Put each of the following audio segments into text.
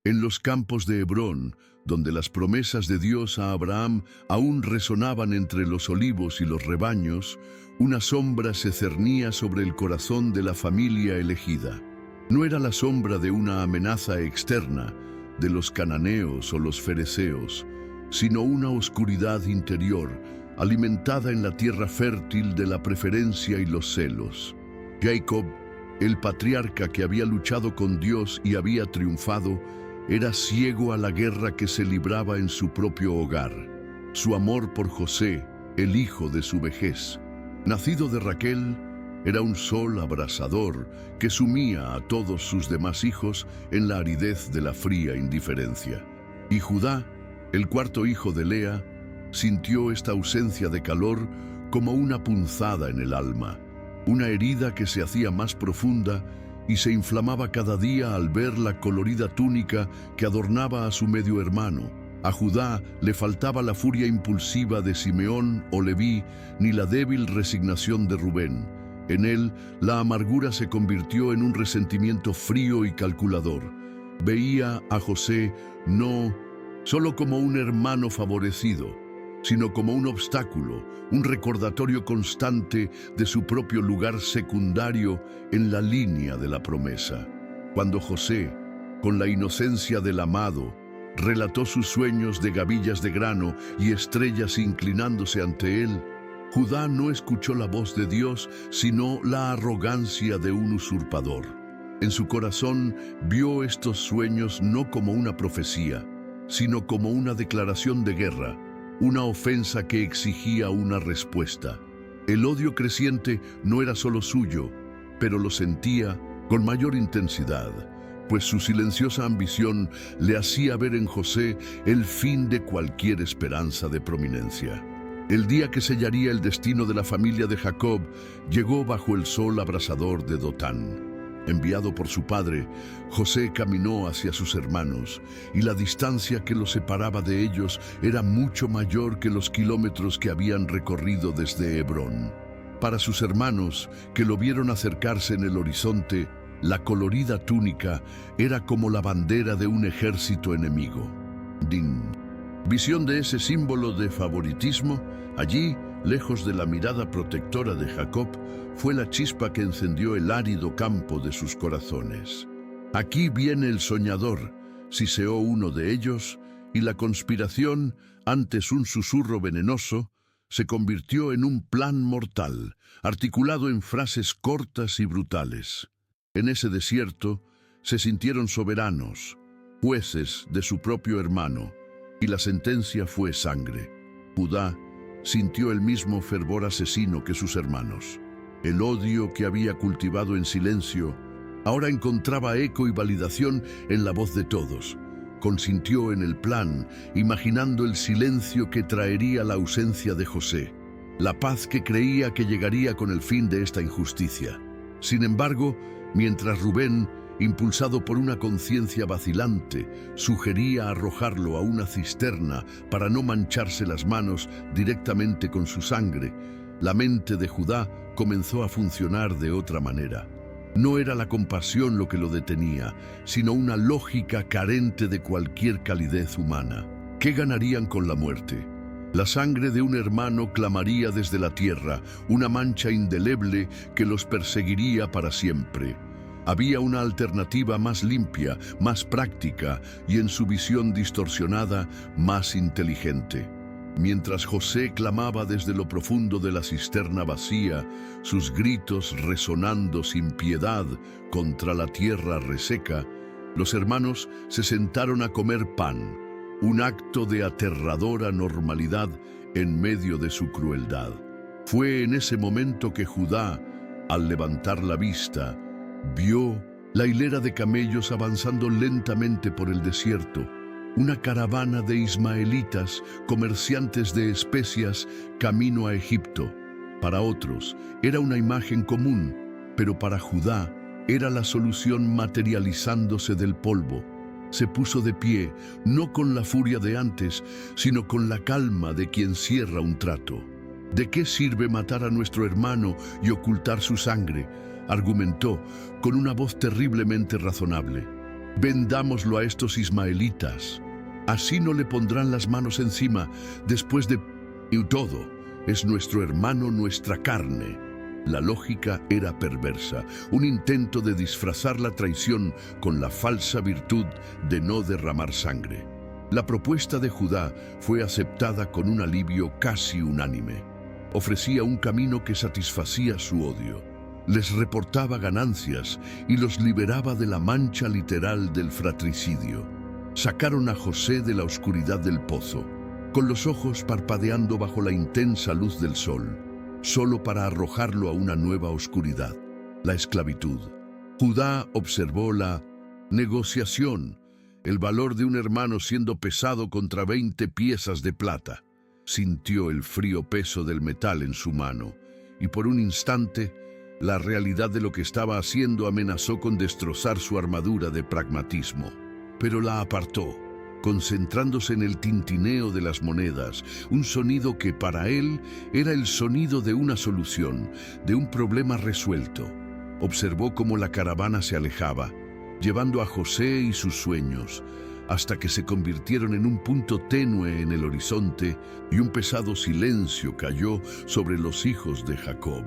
En los campos de Hebrón, donde las promesas de Dios a Abraham aún resonaban entre los olivos y los rebaños, una sombra se cernía sobre el corazón de la familia elegida. No era la sombra de una amenaza externa, de los cananeos o los fereceos, sino una oscuridad interior, alimentada en la tierra fértil de la preferencia y los celos. Jacob, el patriarca que había luchado con Dios y había triunfado, era ciego a la guerra que se libraba en su propio hogar. Su amor por José, el hijo de su vejez, nacido de Raquel, era un sol abrasador que sumía a todos sus demás hijos en la aridez de la fría indiferencia. Y Judá, el cuarto hijo de Lea, sintió esta ausencia de calor como una punzada en el alma, una herida que se hacía más profunda y se inflamaba cada día al ver la colorida túnica que adornaba a su medio hermano. A Judá le faltaba la furia impulsiva de Simeón o Leví, ni la débil resignación de Rubén. En él, la amargura se convirtió en un resentimiento frío y calculador. Veía a José no solo como un hermano favorecido, sino como un obstáculo, un recordatorio constante de su propio lugar secundario en la línea de la promesa. Cuando José, con la inocencia del amado, relató sus sueños de gavillas de grano y estrellas inclinándose ante él, Judá no escuchó la voz de Dios, sino la arrogancia de un usurpador. En su corazón vio estos sueños no como una profecía, sino como una declaración de guerra, una ofensa que exigía una respuesta. El odio creciente no era solo suyo, pero lo sentía con mayor intensidad, pues su silenciosa ambición le hacía ver en José el fin de cualquier esperanza de prominencia. El día que sellaría el destino de la familia de Jacob llegó bajo el sol abrasador de Dotán. Enviado por su padre, José caminó hacia sus hermanos, y la distancia que los separaba de ellos era mucho mayor que los kilómetros que habían recorrido desde Hebrón. Para sus hermanos, que lo vieron acercarse en el horizonte, la colorida túnica era como la bandera de un ejército enemigo. Din. Visión de ese símbolo de favoritismo, allí, lejos de la mirada protectora de Jacob, fue la chispa que encendió el árido campo de sus corazones. Aquí viene el soñador, siseó uno de ellos, y la conspiración, antes un susurro venenoso, se convirtió en un plan mortal, articulado en frases cortas y brutales. En ese desierto se sintieron soberanos, jueces de su propio hermano, y la sentencia fue sangre. Judá sintió el mismo fervor asesino que sus hermanos. El odio que había cultivado en silencio ahora encontraba eco y validación en la voz de todos. Consintió en el plan, imaginando el silencio que traería la ausencia de José, la paz que creía que llegaría con el fin de esta injusticia. Sin embargo, mientras Rubén, impulsado por una conciencia vacilante, sugería arrojarlo a una cisterna para no mancharse las manos directamente con su sangre, la mente de Judá comenzó a funcionar de otra manera. No era la compasión lo que lo detenía, sino una lógica carente de cualquier calidez humana. ¿Qué ganarían con la muerte? La sangre de un hermano clamaría desde la tierra, una mancha indeleble que los perseguiría para siempre. Había una alternativa más limpia, más práctica y, en su visión distorsionada, más inteligente. Mientras José clamaba desde lo profundo de la cisterna vacía, sus gritos resonando sin piedad contra la tierra reseca, los hermanos se sentaron a comer pan, un acto de aterradora normalidad en medio de su crueldad. Fue en ese momento que Judá, al levantar la vista, vio la hilera de camellos avanzando lentamente por el desierto, una caravana de ismaelitas, comerciantes de especias, camino a Egipto. Para otros era una imagen común, pero para Judá era la solución materializándose del polvo. Se puso de pie, no con la furia de antes, sino con la calma de quien cierra un trato. ¿De qué sirve matar a nuestro hermano y ocultar su sangre?, argumentó con una voz terriblemente razonable. vendámoslo a estos ismaelitas. Así no le pondrán las manos encima después de... Y todo, es nuestro hermano, nuestra carne. La lógica era perversa, un intento de disfrazar la traición con la falsa virtud de no derramar sangre. La propuesta de Judá fue aceptada con un alivio casi unánime. Ofrecía un camino que satisfacía su odio. Les reportaba ganancias y los liberaba de la mancha literal del fratricidio. Sacaron a José de la oscuridad del pozo, con los ojos parpadeando bajo la intensa luz del sol, solo para arrojarlo a una nueva oscuridad, la esclavitud. Judá observó la negociación, el valor de un hermano siendo pesado contra 20 piezas de plata. Sintió el frío peso del metal en su mano, y por un instante, la realidad de lo que estaba haciendo amenazó con destrozar su armadura de pragmatismo. Pero la apartó, concentrándose en el tintineo de las monedas, un sonido que para él era el sonido de una solución, de un problema resuelto. Observó cómo la caravana se alejaba, llevando a José y sus sueños, hasta que se convirtieron en un punto tenue en el horizonte y un pesado silencio cayó sobre los hijos de Jacob.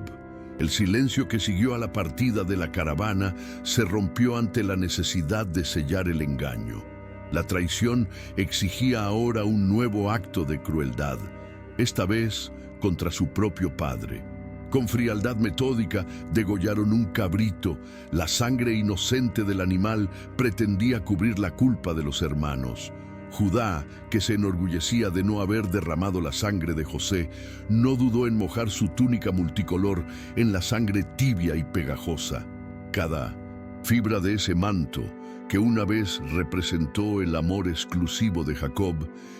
El silencio que siguió a la partida de la caravana se rompió ante la necesidad de sellar el engaño. La traición exigía ahora un nuevo acto de crueldad, esta vez contra su propio padre. Con frialdad metódica degollaron un cabrito. La sangre inocente del animal pretendía cubrir la culpa de los hermanos. Judá, que se enorgullecía de no haber derramado la sangre de José, no dudó en mojar su túnica multicolor en la sangre tibia y pegajosa. Cada fibra de ese manto, que una vez representó el amor exclusivo de Jacob,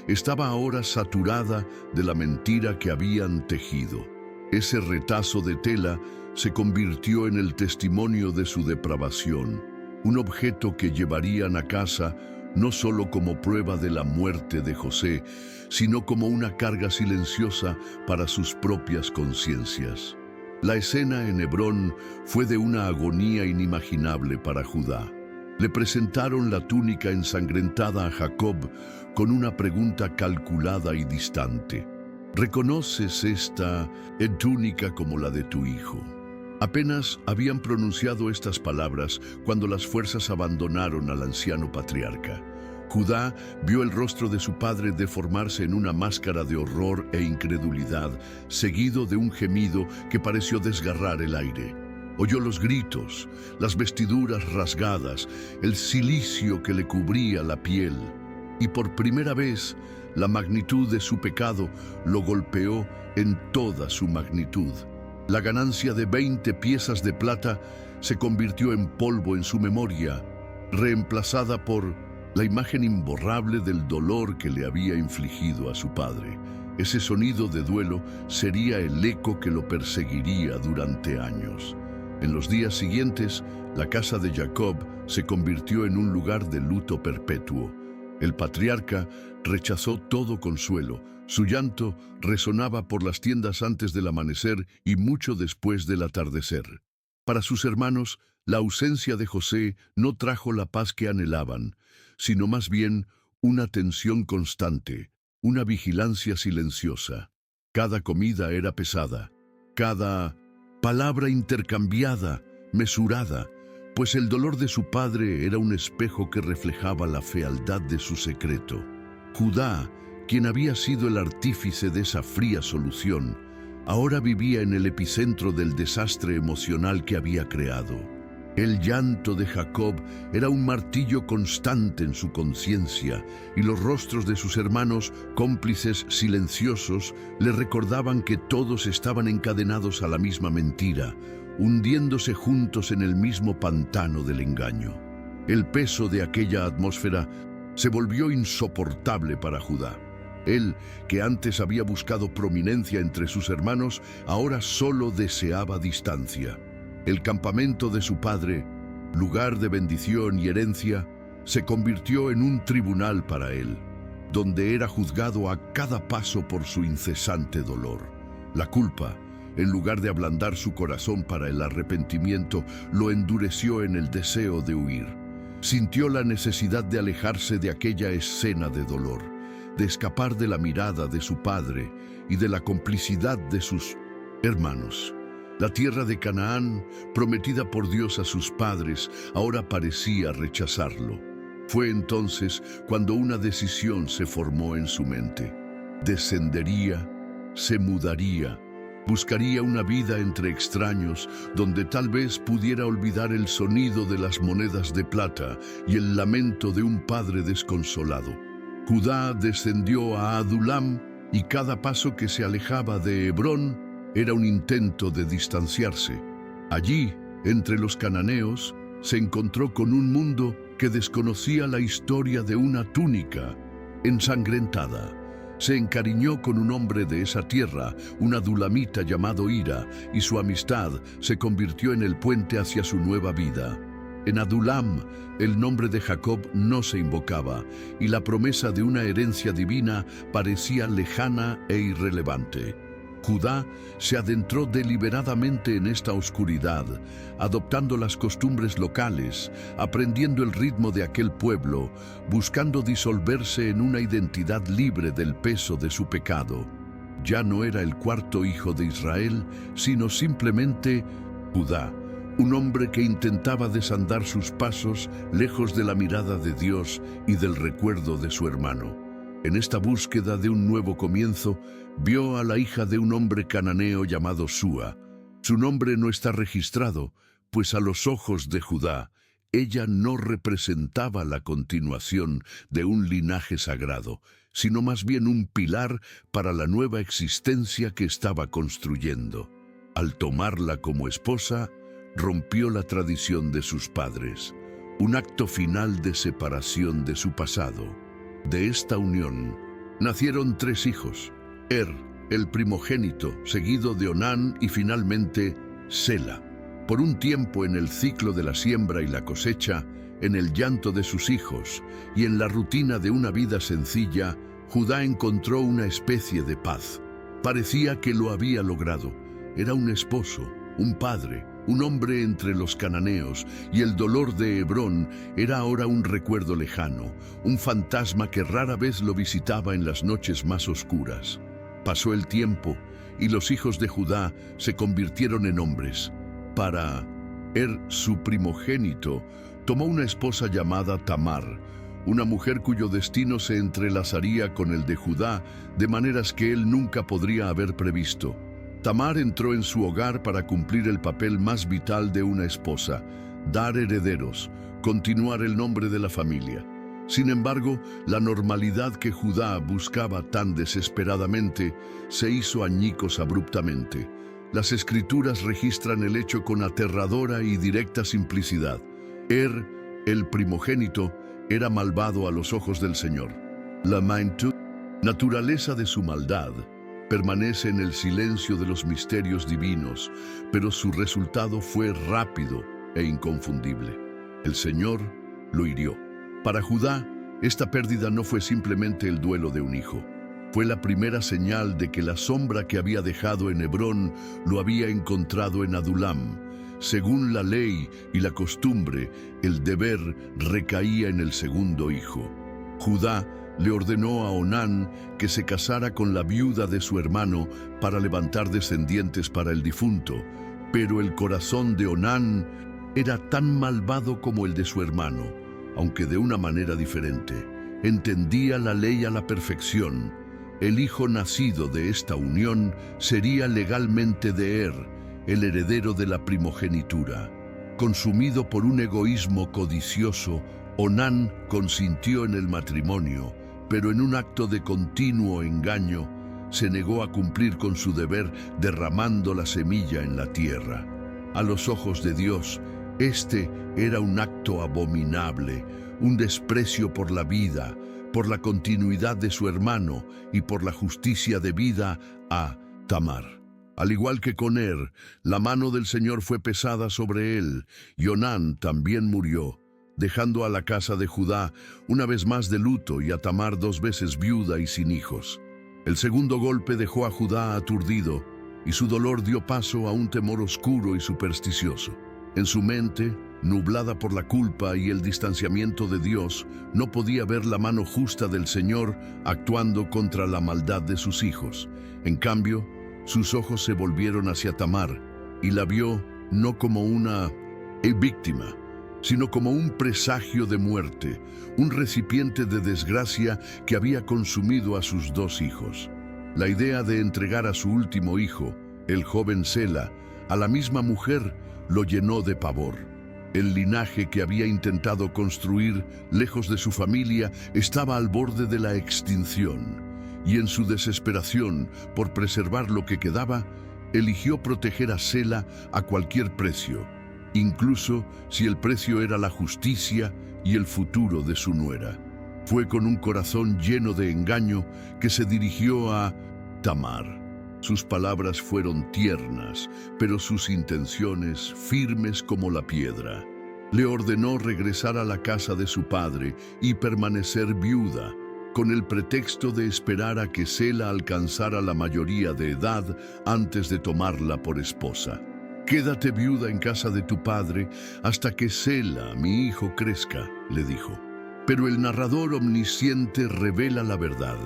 estaba ahora saturada de la mentira que habían tejido. Ese retazo de tela se convirtió en el testimonio de su depravación, un objeto que llevarían a casa no solo como prueba de la muerte de José, sino como una carga silenciosa para sus propias conciencias. La escena en Hebrón fue de una agonía inimaginable para Judá. Le presentaron la túnica ensangrentada a Jacob con una pregunta calculada y distante. ¿Reconoces esta túnica como la de tu hijo? Apenas habían pronunciado estas palabras cuando las fuerzas abandonaron al anciano patriarca. Judá vio el rostro de su padre deformarse en una máscara de horror e incredulidad, seguido de un gemido que pareció desgarrar el aire. Oyó los gritos, las vestiduras rasgadas, el cilicio que le cubría la piel. Y por primera vez, la magnitud de su pecado lo golpeó en toda su magnitud. La ganancia de 20 piezas de plata se convirtió en polvo en su memoria, reemplazada por la imagen imborrable del dolor que le había infligido a su padre. Ese sonido de duelo sería el eco que lo perseguiría durante años. En los días siguientes, la casa de Jacob se convirtió en un lugar de luto perpetuo. El patriarca rechazó todo consuelo. Su llanto resonaba por las tiendas antes del amanecer y mucho después del atardecer. Para sus hermanos, la ausencia de José no trajo la paz que anhelaban, sino más bien una tensión constante, una vigilancia silenciosa. Cada comida era pesada, cada palabra intercambiada, mesurada, pues el dolor de su padre era un espejo que reflejaba la fealdad de su secreto. Judá, quien había sido el artífice de esa fría solución, ahora vivía en el epicentro del desastre emocional que había creado. El llanto de Jacob era un martillo constante en su conciencia, y los rostros de sus hermanos, cómplices silenciosos, le recordaban que todos estaban encadenados a la misma mentira, hundiéndose juntos en el mismo pantano del engaño. El peso de aquella atmósfera se volvió insoportable para Judá. Él, que antes había buscado prominencia entre sus hermanos, ahora solo deseaba distancia. El campamento de su padre, lugar de bendición y herencia, se convirtió en un tribunal para él, donde era juzgado a cada paso por su incesante dolor. La culpa, en lugar de ablandar su corazón para el arrepentimiento, lo endureció en el deseo de huir. Sintió la necesidad de alejarse de aquella escena de dolor, de escapar de la mirada de su padre y de la complicidad de sus hermanos. La tierra de Canaán, prometida por Dios a sus padres, ahora parecía rechazarlo. Fue entonces cuando una decisión se formó en su mente. Descendería, se mudaría, buscaría una vida entre extraños donde tal vez pudiera olvidar el sonido de las monedas de plata y el lamento de un padre desconsolado. Judá descendió a Adulam y cada paso que se alejaba de Hebrón era un intento de distanciarse. Allí, entre los cananeos, se encontró con un mundo que desconocía la historia de una túnica ensangrentada. Se encariñó con un hombre de esa tierra, un adulamita llamado Hira, y su amistad se convirtió en el puente hacia su nueva vida. En Adulam, el nombre de Jacob no se invocaba, y la promesa de una herencia divina parecía lejana e irrelevante. Judá se adentró deliberadamente en esta oscuridad, adoptando las costumbres locales, aprendiendo el ritmo de aquel pueblo, buscando disolverse en una identidad libre del peso de su pecado. Ya no era el cuarto hijo de Israel, sino simplemente Judá, un hombre que intentaba desandar sus pasos lejos de la mirada de Dios y del recuerdo de su hermano. En esta búsqueda de un nuevo comienzo, vio a la hija de un hombre cananeo llamado Súa. Su nombre no está registrado, pues a los ojos de Judá, ella no representaba la continuación de un linaje sagrado, sino más bien un pilar para la nueva existencia que estaba construyendo. Al tomarla como esposa, rompió la tradición de sus padres, un acto final de separación de su pasado. De esta unión nacieron 3 hijos: el primogénito, seguido de Onán y finalmente Sela. Por un tiempo en el ciclo de la siembra y la cosecha, en el llanto de sus hijos y en la rutina de una vida sencilla, Judá encontró una especie de paz. Parecía que lo había logrado. Era un esposo, un padre, un hombre entre los cananeos, y el dolor de Hebrón era ahora un recuerdo lejano, un fantasma que rara vez lo visitaba en las noches más oscuras. Pasó el tiempo, y los hijos de Judá se convirtieron en hombres. Para su primogénito, tomó una esposa llamada Tamar, una mujer cuyo destino se entrelazaría con el de Judá de maneras que él nunca podría haber previsto. Tamar entró en su hogar para cumplir el papel más vital de una esposa: dar herederos, continuar el nombre de la familia. Sin embargo, la normalidad que Judá buscaba tan desesperadamente se hizo añicos abruptamente. Las Escrituras registran el hecho con aterradora y directa simplicidad. El primogénito, era malvado a los ojos del Señor. La naturaleza de su maldad permanece en el silencio de los misterios divinos, pero su resultado fue rápido e inconfundible. El Señor lo hirió. Para Judá, esta pérdida no fue simplemente el duelo de un hijo. Fue la primera señal de que la sombra que había dejado en Hebrón lo había encontrado en Adulam. Según la ley y la costumbre, el deber recaía en el segundo hijo. Judá le ordenó a Onán que se casara con la viuda de su hermano para levantar descendientes para el difunto, pero el corazón de Onán era tan malvado como el de su hermano, aunque de una manera diferente. Entendía la ley a la perfección. El hijo nacido de esta unión sería legalmente de el heredero de la primogenitura. Consumido por un egoísmo codicioso, Onán consintió en el matrimonio, pero en un acto de continuo engaño, se negó a cumplir con su deber derramando la semilla en la tierra. A los ojos de Dios, este era un acto abominable, un desprecio por la vida, por la continuidad de su hermano y por la justicia debida a Tamar. Al igual que con la mano del Señor fue pesada sobre él, y Onán también murió, dejando a la casa de Judá una vez más de luto y a Tamar 2 veces viuda y sin hijos. El segundo golpe dejó a Judá aturdido, y su dolor dio paso a un temor oscuro y supersticioso. En su mente, nublada por la culpa y el distanciamiento de Dios, no podía ver la mano justa del Señor actuando contra la maldad de sus hijos. En cambio, sus ojos se volvieron hacia Tamar y la vio no como una víctima, sino como un presagio de muerte, un recipiente de desgracia que había consumido a sus dos hijos. La idea de entregar a su último hijo, el joven Sela, a la misma mujer lo llenó de pavor. El linaje que había intentado construir lejos de su familia estaba al borde de la extinción, y en su desesperación por preservar lo que quedaba, eligió proteger a Sela a cualquier precio, incluso si el precio era la justicia y el futuro de su nuera. Fue con un corazón lleno de engaño que se dirigió a Tamar. Sus palabras fueron tiernas, pero sus intenciones firmes como la piedra. Le ordenó regresar a la casa de su padre y permanecer viuda, con el pretexto de esperar a que Sela alcanzara la mayoría de edad antes de tomarla por esposa. «Quédate viuda en casa de tu padre hasta que Sela, mi hijo, crezca», le dijo. Pero el narrador omnisciente revela la verdad.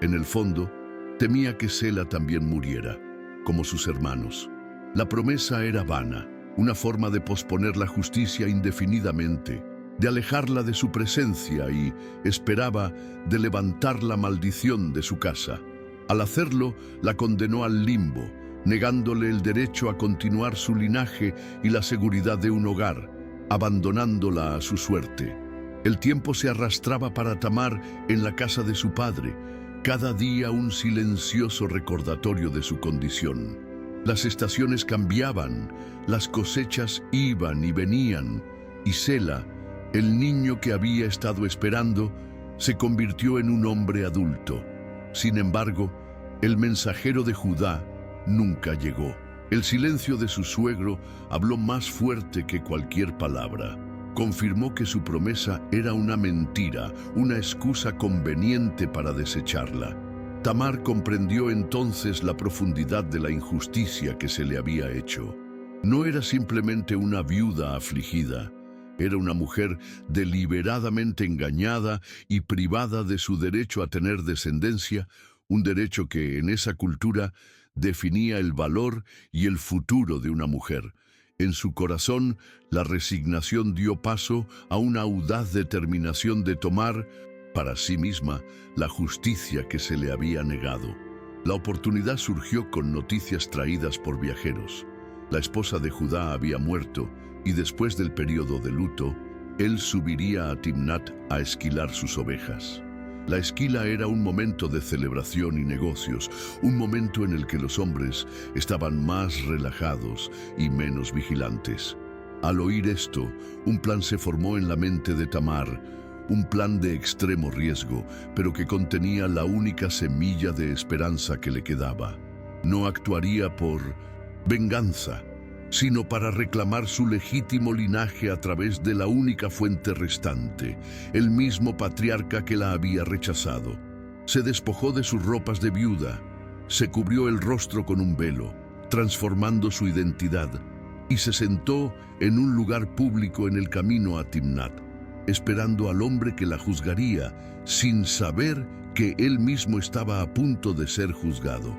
En el fondo, temía que Sela también muriera, como sus hermanos. La promesa era vana, una forma de posponer la justicia indefinidamente, de alejarla de su presencia y esperaba de levantar la maldición de su casa. Al hacerlo, la condenó al limbo, negándole el derecho a continuar su linaje y la seguridad de un hogar, abandonándola a su suerte. El tiempo se arrastraba para Tamar en la casa de su padre, cada día un silencioso recordatorio de su condición. Las estaciones cambiaban, las cosechas iban y venían, y Sela, el niño que había estado esperando, se convirtió en un hombre adulto. Sin embargo, el mensajero de Judá nunca llegó. El silencio de su suegro habló más fuerte que cualquier palabra. Confirmó que su promesa era una mentira, una excusa conveniente para desecharla. Tamar comprendió entonces la profundidad de la injusticia que se le había hecho. No era simplemente una viuda afligida, era una mujer deliberadamente engañada y privada de su derecho a tener descendencia, un derecho que en esa cultura definía el valor y el futuro de una mujer. En su corazón, la resignación dio paso a una audaz determinación de tomar para sí misma la justicia que se le había negado. La oportunidad surgió con noticias traídas por viajeros. La esposa de Judá había muerto y después del periodo de luto, él subiría a Timnat a esquilar sus ovejas. La esquila era un momento de celebración y negocios, un momento en el que los hombres estaban más relajados y menos vigilantes. Al oír esto, un plan se formó en la mente de Tamar, un plan de extremo riesgo, pero que contenía la única semilla de esperanza que le quedaba. No actuaría por venganza, sino para reclamar su legítimo linaje a través de la única fuente restante, el mismo patriarca que la había rechazado. Se despojó de sus ropas de viuda, se cubrió el rostro con un velo, transformando su identidad, y se sentó en un lugar público en el camino a Timnat, esperando al hombre que la juzgaría, sin saber que él mismo estaba a punto de ser juzgado.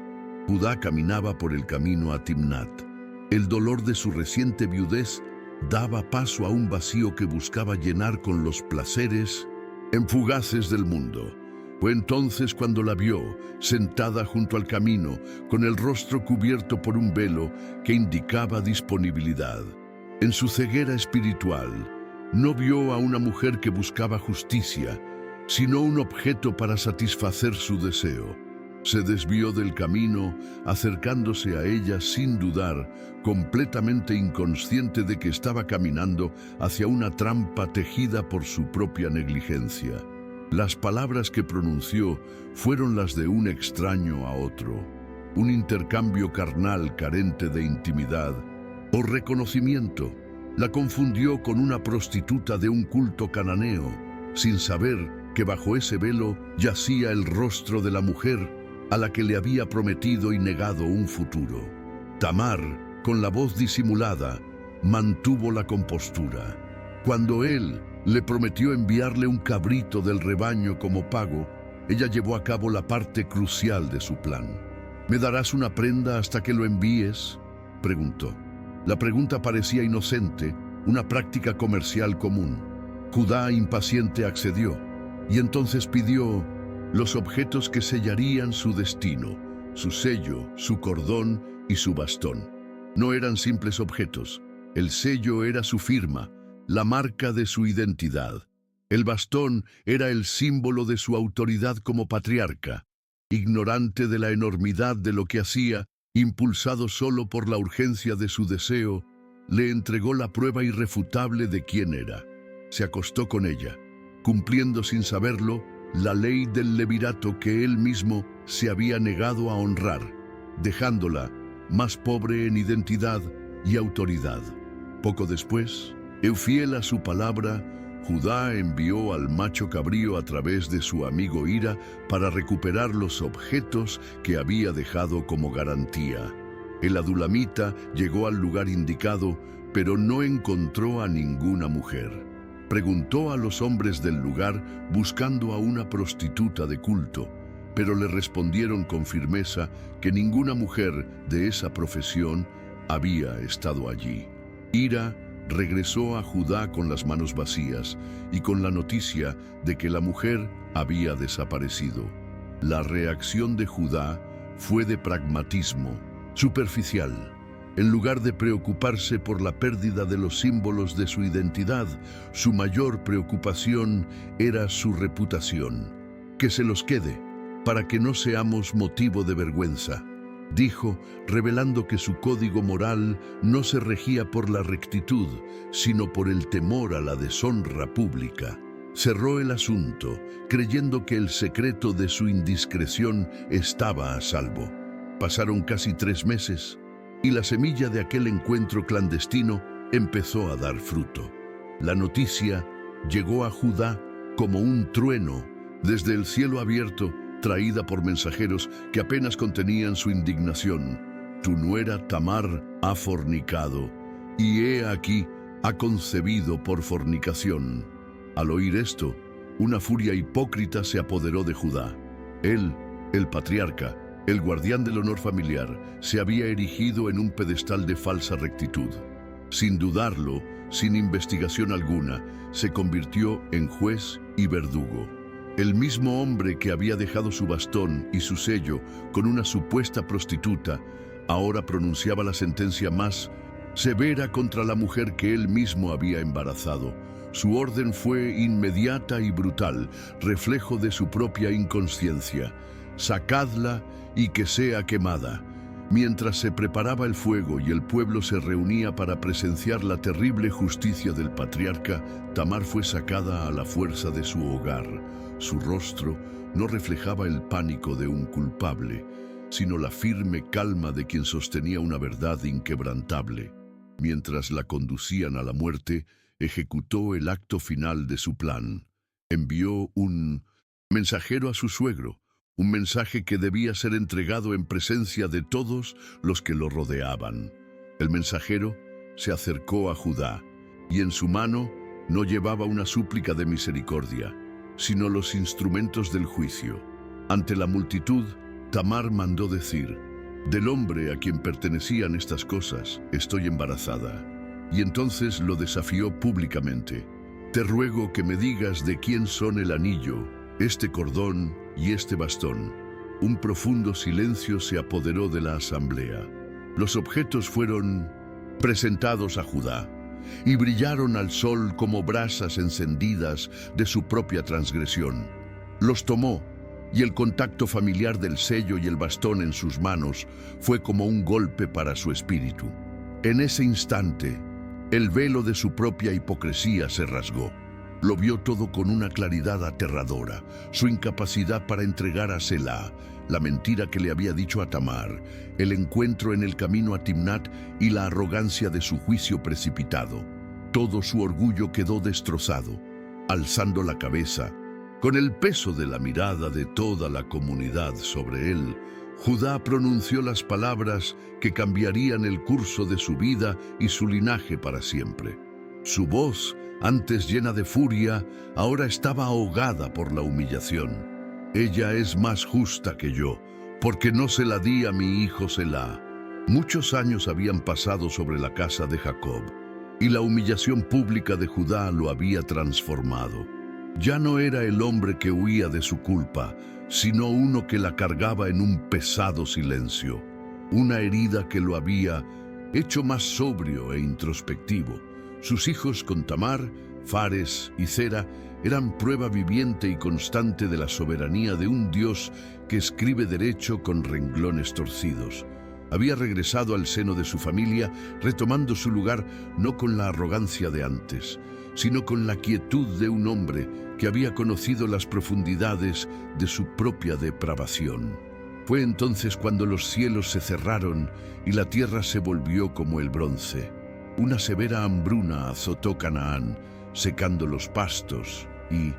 Judá caminaba por el camino a Timnat. El dolor de su reciente viudez daba paso a un vacío que buscaba llenar con los placeres fugaces del mundo. Fue entonces cuando la vio, sentada junto al camino, con el rostro cubierto por un velo que indicaba disponibilidad. En su ceguera espiritual, no vio a una mujer que buscaba justicia, sino un objeto para satisfacer su deseo. Se desvió del camino, acercándose a ella sin dudar, completamente inconsciente de que estaba caminando hacia una trampa tejida por su propia negligencia. Las palabras que pronunció fueron las de un extraño a otro, un intercambio carnal carente de intimidad o reconocimiento. La confundió con una prostituta de un culto cananeo, sin saber que bajo ese velo yacía el rostro de la mujer a la que le había prometido y negado un futuro. Tamar, con la voz disimulada, mantuvo la compostura. Cuando él le prometió enviarle un cabrito del rebaño como pago, ella llevó a cabo la parte crucial de su plan. ¿Me darás una prenda hasta que lo envíes?, preguntó. La pregunta parecía inocente, una práctica comercial común. Judá, impaciente, accedió, y entonces pidió los objetos que sellarían su destino, su sello, su cordón y su bastón. No eran simples objetos. El sello era su firma, la marca de su identidad. El bastón era el símbolo de su autoridad como patriarca. Ignorante de la enormidad de lo que hacía, impulsado solo por la urgencia de su deseo, le entregó la prueba irrefutable de quién era. Se acostó con ella, cumpliendo sin saberlo la ley del levirato que él mismo se había negado a honrar, dejándola más pobre en identidad y autoridad. Poco después, fiel a su palabra, Judá envió al macho cabrío a través de su amigo Hira para recuperar los objetos que había dejado como garantía. El adulamita llegó al lugar indicado, pero no encontró a ninguna mujer. Preguntó a los hombres del lugar buscando a una prostituta de culto, pero le respondieron con firmeza que ninguna mujer de esa profesión había estado allí. Hira regresó a Judá con las manos vacías y con la noticia de que la mujer había desaparecido. La reacción de Judá fue de pragmatismo, superficial. En lugar de preocuparse por la pérdida de los símbolos de su identidad, su mayor preocupación era su reputación. Que se los quede, para que no seamos motivo de vergüenza, dijo, revelando que su código moral no se regía por la rectitud, sino por el temor a la deshonra pública. Cerró el asunto, creyendo que el secreto de su indiscreción estaba a salvo. Pasaron casi 3 meses, y la semilla de aquel encuentro clandestino empezó a dar fruto. La noticia llegó a Judá como un trueno desde el cielo abierto, traída por mensajeros que apenas contenían su indignación. Tu nuera Tamar ha fornicado, y he aquí, ha concebido por fornicación. Al oír esto, una furia hipócrita se apoderó de Judá. Él, el patriarca, el guardián del honor familiar, se había erigido en un pedestal de falsa rectitud. Sin dudarlo, sin investigación alguna, se convirtió en juez y verdugo. El mismo hombre que había dejado su bastón y su sello con una supuesta prostituta, ahora pronunciaba la sentencia más severa contra la mujer que él mismo había embarazado. Su orden fue inmediata y brutal, reflejo de su propia inconsciencia. Sacadla y que sea quemada. Mientras se preparaba el fuego y el pueblo se reunía para presenciar la terrible justicia del patriarca, Tamar fue sacada a la fuerza de su hogar. Su rostro no reflejaba el pánico de un culpable, sino la firme calma de quien sostenía una verdad inquebrantable. Mientras la conducían a la muerte, ejecutó el acto final de su plan. Envió un mensajero a su suegro, un mensaje que debía ser entregado en presencia de todos los que lo rodeaban. El mensajero se acercó a Judá, y en su mano no llevaba una súplica de misericordia, sino los instrumentos del juicio. Ante la multitud, Tamar mandó decir: del hombre a quien pertenecían estas cosas, estoy embarazada. Y entonces lo desafió públicamente: te ruego que me digas de quién son el anillo, este cordón y este bastón. Un profundo silencio se apoderó de la asamblea. Los objetos fueron presentados a Judá y brillaron al sol como brasas encendidas de su propia transgresión. Los tomó, y el contacto familiar del sello y el bastón en sus manos fue como un golpe para su espíritu. En ese instante, el velo de su propia hipocresía se rasgó. Lo vio todo con una claridad aterradora: su incapacidad para entregar a Selá, la mentira que le había dicho a Tamar, el encuentro en el camino a Timnat y la arrogancia de su juicio precipitado. Todo su orgullo quedó destrozado. Alzando la cabeza, con el peso de la mirada de toda la comunidad sobre él, Judá pronunció las palabras que cambiarían el curso de su vida y su linaje para siempre. Su voz, antes llena de furia, ahora estaba ahogada por la humillación. Ella es más justa que yo, porque no se la di a mi hijo Selá. Muchos años habían pasado sobre la casa de Jacob, y la humillación pública de Judá lo había transformado. Ya no era el hombre que huía de su culpa, sino uno que la cargaba en un pesado silencio, una herida que lo había hecho más sobrio e introspectivo. Sus hijos con Tamar, Fares y Zera eran prueba viviente y constante de la soberanía de un Dios que escribe derecho con renglones torcidos. Había regresado al seno de su familia, retomando su lugar no con la arrogancia de antes, sino con la quietud de un hombre que había conocido las profundidades de su propia depravación. Fue entonces cuando los cielos se cerraron y la tierra se volvió como el bronce. Una severa hambruna azotó Canaán, secando los pastos y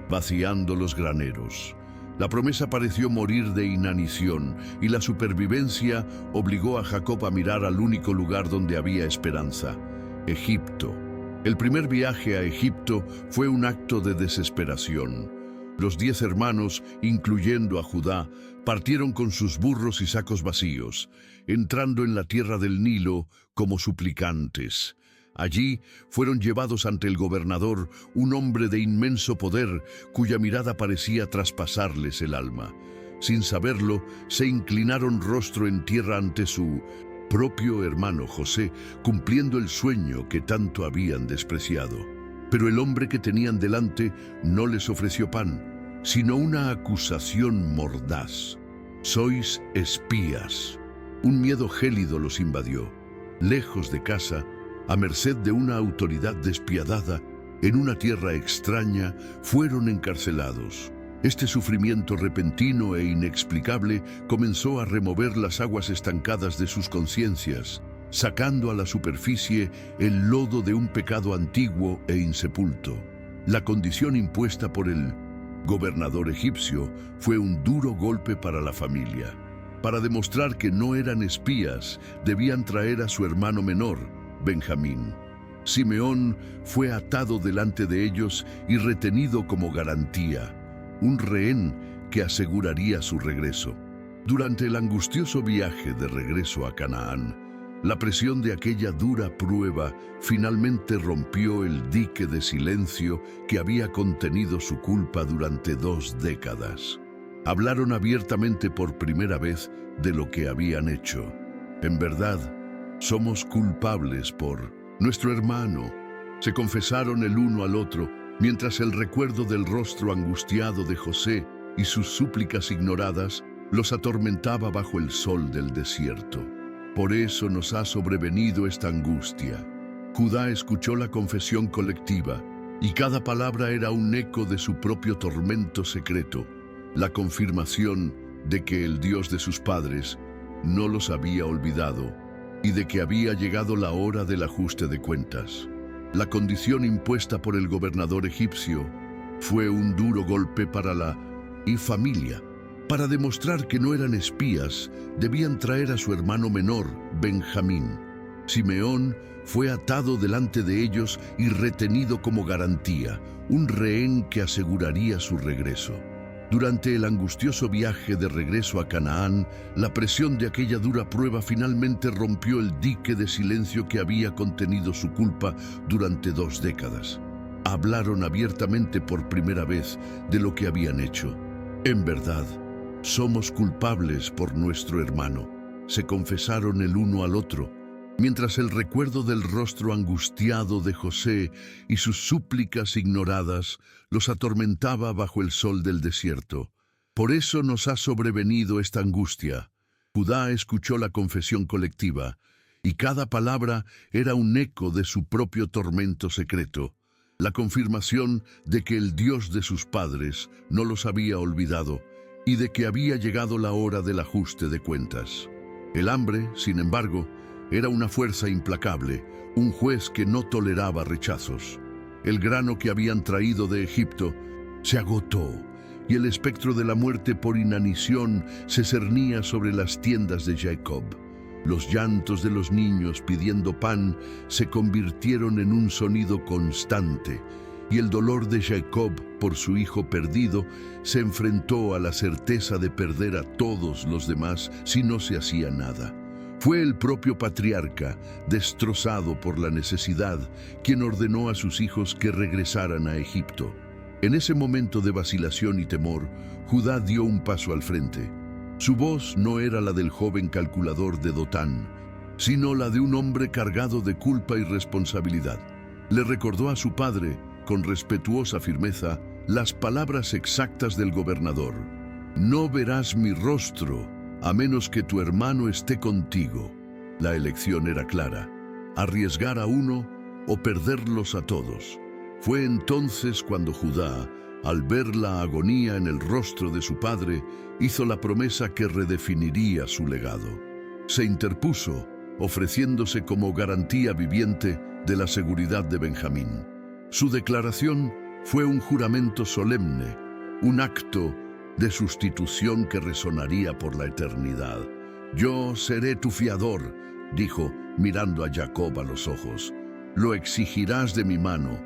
vaciando los graneros. La promesa pareció morir de inanición y la supervivencia obligó a Jacob a mirar al único lugar donde había esperanza, Egipto. El primer viaje a Egipto fue un acto de desesperación. Los 10 hermanos, incluyendo a Judá, partieron con sus burros y sacos vacíos, entrando en la tierra del Nilo como suplicantes. Allí fueron llevados ante el gobernador, un hombre de inmenso poder, cuya mirada parecía traspasarles el alma. Sin saberlo, se inclinaron rostro en tierra ante su propio hermano José, cumpliendo el sueño que tanto habían despreciado. Pero el hombre que tenían delante no les ofreció pan, sino una acusación mordaz. «Sois espías». Un miedo gélido los invadió. Lejos de casa, a merced de una autoridad despiadada, en una tierra extraña, fueron encarcelados. Este sufrimiento repentino e inexplicable comenzó a remover las aguas estancadas de sus conciencias, sacando a la superficie el lodo de un pecado antiguo e insepulto. La condición impuesta por el gobernador egipcio fue un duro golpe para la familia. Para demostrar que no eran espías, debían traer a su hermano menor, Benjamín. Simeón fue atado delante de ellos y retenido como garantía, un rehén que aseguraría su regreso. Durante el angustioso viaje de regreso a Canaán, la presión de aquella dura prueba finalmente rompió el dique de silencio que había contenido su culpa durante 2 décadas. Hablaron abiertamente por primera vez de lo que habían hecho. En verdad, somos culpables por nuestro hermano. Se confesaron el uno al otro, mientras el recuerdo del rostro angustiado de José y sus súplicas ignoradas los atormentaba bajo el sol del desierto. Por eso nos ha sobrevenido esta angustia. Judá escuchó la confesión colectiva, y cada palabra era un eco de su propio tormento secreto, la confirmación de que el Dios de sus padres no los había olvidado y de que había llegado la hora del ajuste de cuentas. La condición impuesta por el gobernador egipcio fue un duro golpe para la familia. Para demostrar que no eran espías, debían traer a su hermano menor, Benjamín. Simeón fue atado delante de ellos y retenido como garantía, un rehén que aseguraría su regreso. Durante el angustioso viaje de regreso a Canaán, la presión de aquella dura prueba finalmente rompió el dique de silencio que había contenido su culpa durante 2 décadas. Hablaron abiertamente por primera vez de lo que habían hecho. En verdad, somos culpables por nuestro hermano. Se confesaron el uno al otro, mientras el recuerdo del rostro angustiado de José y sus súplicas ignoradas los atormentaba bajo el sol del desierto. Por eso nos ha sobrevenido esta angustia. Judá escuchó la confesión colectiva, y cada palabra era un eco de su propio tormento secreto, la confirmación de que el Dios de sus padres no los había olvidado y de que había llegado la hora del ajuste de cuentas. El hambre, sin embargo, era una fuerza implacable, un juez que no toleraba rechazos. El grano que habían traído de Egipto se agotó y el espectro de la muerte por inanición se cernía sobre las tiendas de Jacob. Los llantos de los niños pidiendo pan se convirtieron en un sonido constante, y el dolor de Jacob por su hijo perdido se enfrentó a la certeza de perder a todos los demás si no se hacía nada. Fue el propio patriarca, destrozado por la necesidad, quien ordenó a sus hijos que regresaran a Egipto. En ese momento de vacilación y temor, Judá dio un paso al frente. Su voz no era la del joven calculador de Dotán, sino la de un hombre cargado de culpa y responsabilidad. Le recordó a su padre, con respetuosa firmeza, las palabras exactas del gobernador: «No verás mi rostro, a menos que tu hermano esté contigo». La elección era clara: arriesgar a uno o perderlos a todos. Fue entonces cuando Judá, al ver la agonía en el rostro de su padre, hizo la promesa que redefiniría su legado. Se interpuso, ofreciéndose como garantía viviente de la seguridad de Benjamín. Su declaración fue un juramento solemne, un acto de sustitución que resonaría por la eternidad. «Yo seré tu fiador», dijo, mirando a Jacob a los ojos. «Lo exigirás de mi mano.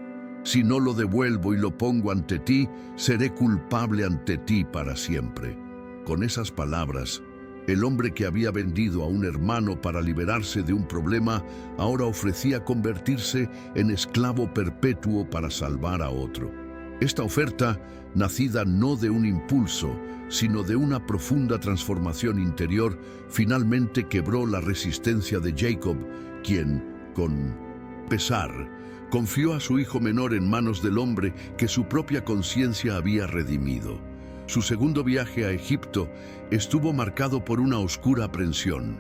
Si no lo devuelvo y lo pongo ante ti, seré culpable ante ti para siempre». Con esas palabras, el hombre que había vendido a un hermano para liberarse de un problema, ahora ofrecía convertirse en esclavo perpetuo para salvar a otro. Esta oferta, nacida no de un impulso, sino de una profunda transformación interior, finalmente quebró la resistencia de Jacob, quien, con pesar, confió a su hijo menor en manos del hombre que su propia conciencia había redimido. Su segundo viaje a Egipto estuvo marcado por una oscura aprensión.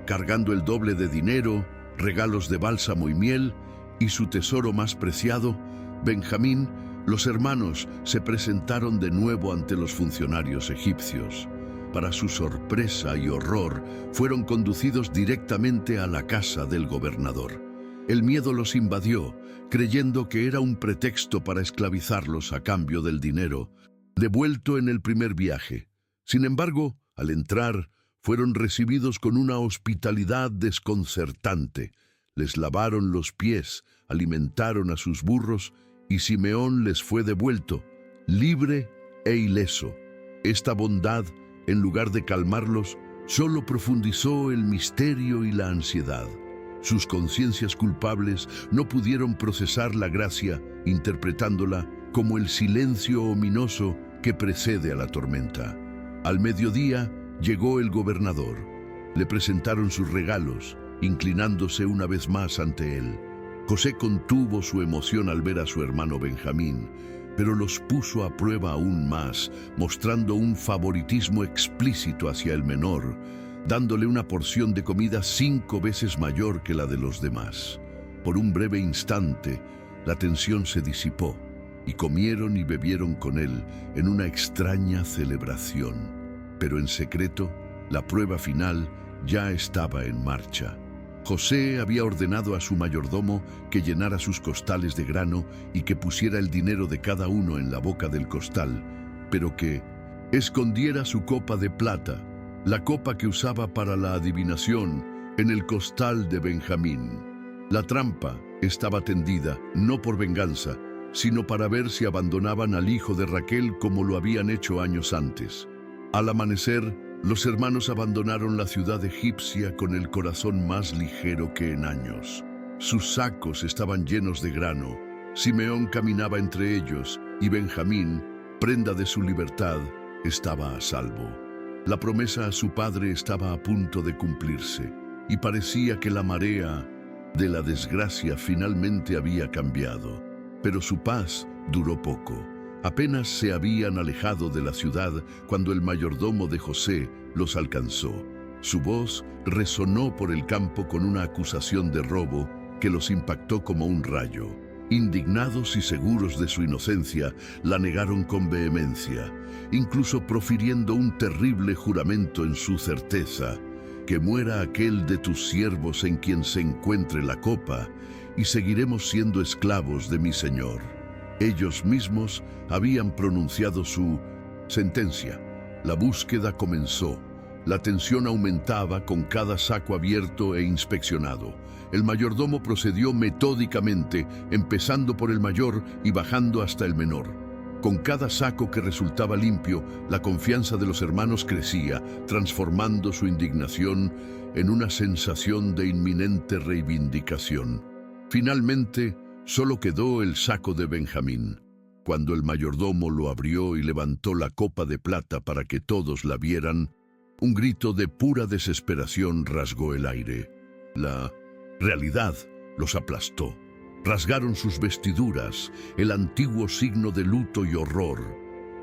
Cargando el doble de dinero, regalos de bálsamo y miel y su tesoro más preciado, Benjamín, los hermanos se presentaron de nuevo ante los funcionarios egipcios. Para su sorpresa y horror, fueron conducidos directamente a la casa del gobernador. El miedo los invadió, creyendo que era un pretexto para esclavizarlos a cambio del dinero devuelto en el primer viaje. Sin embargo, al entrar, fueron recibidos con una hospitalidad desconcertante. Les lavaron los pies, alimentaron a sus burros, y Simeón les fue devuelto, libre e ileso. Esta bondad, en lugar de calmarlos, solo profundizó el misterio y la ansiedad. Sus conciencias culpables no pudieron procesar la gracia, interpretándola como el silencio ominoso que precede a la tormenta. Al mediodía llegó el gobernador. Le presentaron sus regalos, inclinándose una vez más ante él. José contuvo su emoción al ver a su hermano Benjamín, pero los puso a prueba aún más, mostrando un favoritismo explícito hacia el menor, dándole una porción de comida 5 veces mayor que la de los demás. Por un breve instante, la tensión se disipó, y comieron y bebieron con él en una extraña celebración. Pero en secreto, la prueba final ya estaba en marcha. José había ordenado a su mayordomo que llenara sus costales de grano y que pusiera el dinero de cada uno en la boca del costal, pero que escondiera su copa de plata, la copa que usaba para la adivinación, en el costal de Benjamín. La trampa estaba tendida, no por venganza, sino para ver si abandonaban al hijo de Raquel como lo habían hecho años antes. Al amanecer, los hermanos abandonaron la ciudad egipcia con el corazón más ligero que en años. Sus sacos estaban llenos de grano. Simeón caminaba entre ellos y Benjamín, prenda de su libertad, estaba a salvo. La promesa a su padre estaba a punto de cumplirse y parecía que la marea de la desgracia finalmente había cambiado. Pero su paz duró poco. Apenas se habían alejado de la ciudad cuando el mayordomo de José los alcanzó. Su voz resonó por el campo con una acusación de robo que los impactó como un rayo. Indignados y seguros de su inocencia, la negaron con vehemencia, incluso profiriendo un terrible juramento en su certeza: que muera aquel de tus siervos en quien se encuentre la copa, y seguiremos siendo esclavos de mi señor. Ellos mismos habían pronunciado su Sentencia. La búsqueda comenzó. La tensión aumentaba con cada saco abierto e inspeccionado. El mayordomo procedió metódicamente, empezando por el mayor y bajando hasta el menor. Con cada saco que resultaba limpio, la confianza de los hermanos crecía, transformando su indignación en una sensación de inminente reivindicación. Finalmente, solo quedó el saco de Benjamín. Cuando el mayordomo lo abrió y levantó la copa de plata para que todos la vieran, un grito de pura desesperación rasgó el aire. La realidad los aplastó. Rasgaron sus vestiduras, el antiguo signo de luto y horror,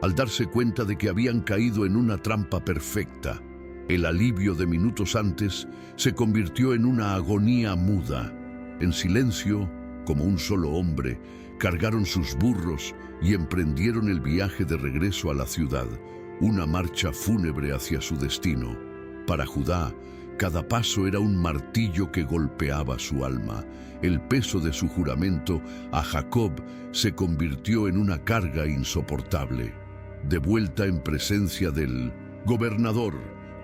al darse cuenta de que habían caído en una trampa perfecta. El alivio de minutos antes se convirtió en una agonía muda. En silencio, como un solo hombre, cargaron sus burros y emprendieron el viaje de regreso a la ciudad, una marcha fúnebre hacia su destino. Para Judá, cada paso era un martillo que golpeaba su alma. El peso de su juramento a Jacob se convirtió en una carga insoportable. De vuelta en presencia del gobernador,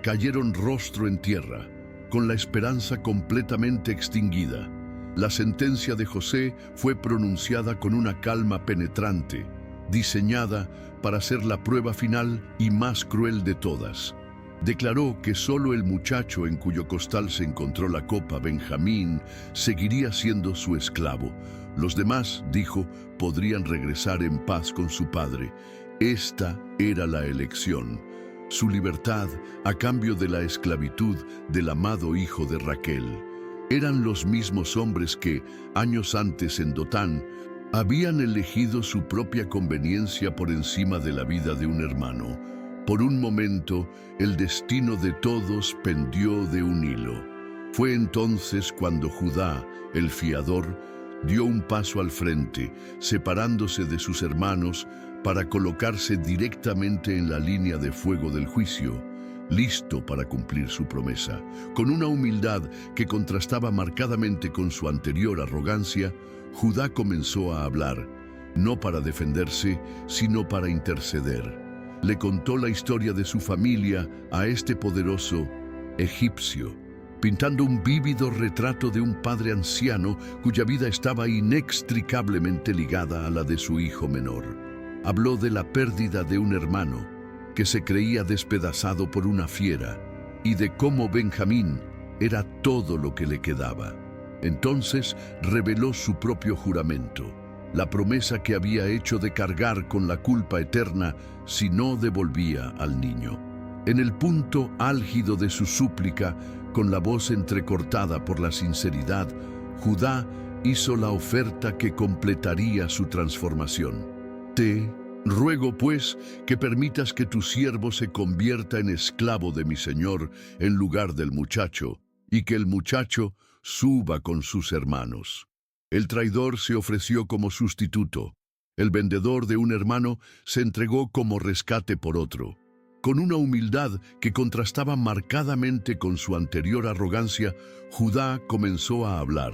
cayeron rostro en tierra, con la esperanza completamente extinguida. La sentencia de José fue pronunciada con una calma penetrante, diseñada para ser la prueba final y más cruel de todas. Declaró que solo el muchacho en cuyo costal se encontró la copa, Benjamín, seguiría siendo su esclavo. Los demás, dijo, podrían regresar en paz con su padre. Esta era la elección, su libertad a cambio de la esclavitud del amado hijo de Raquel. Eran los mismos hombres que, años antes en Dotán, habían elegido su propia conveniencia por encima de la vida de un hermano. Por un momento, el destino de todos pendió de un hilo. Fue entonces cuando Judá, el fiador, dio un paso al frente, separándose de sus hermanos para colocarse directamente en la línea de fuego del juicio, listo para cumplir su promesa. Con una humildad que contrastaba marcadamente con su anterior arrogancia, Judá comenzó a hablar, no para defenderse, sino para interceder. Le contó la historia de su familia a este poderoso egipcio, pintando un vívido retrato de un padre anciano cuya vida estaba inextricablemente ligada a la de su hijo menor. Habló de la pérdida de un hermano que se creía despedazado por una fiera y de cómo Benjamín era todo lo que le quedaba. Entonces reveló su propio juramento, la promesa que había hecho de cargar con la culpa eterna si no devolvía al niño. En el punto álgido de su súplica, con la voz entrecortada por la sinceridad, Judá hizo la oferta que completaría su transformación. Te ruego, pues, que permitas que tu siervo se convierta en esclavo de mi señor en lugar del muchacho, y que el muchacho suba con sus hermanos. El traidor se ofreció como sustituto. El vendedor de un hermano se entregó como rescate por otro. Con una humildad que contrastaba marcadamente con su anterior arrogancia, Judá comenzó a hablar,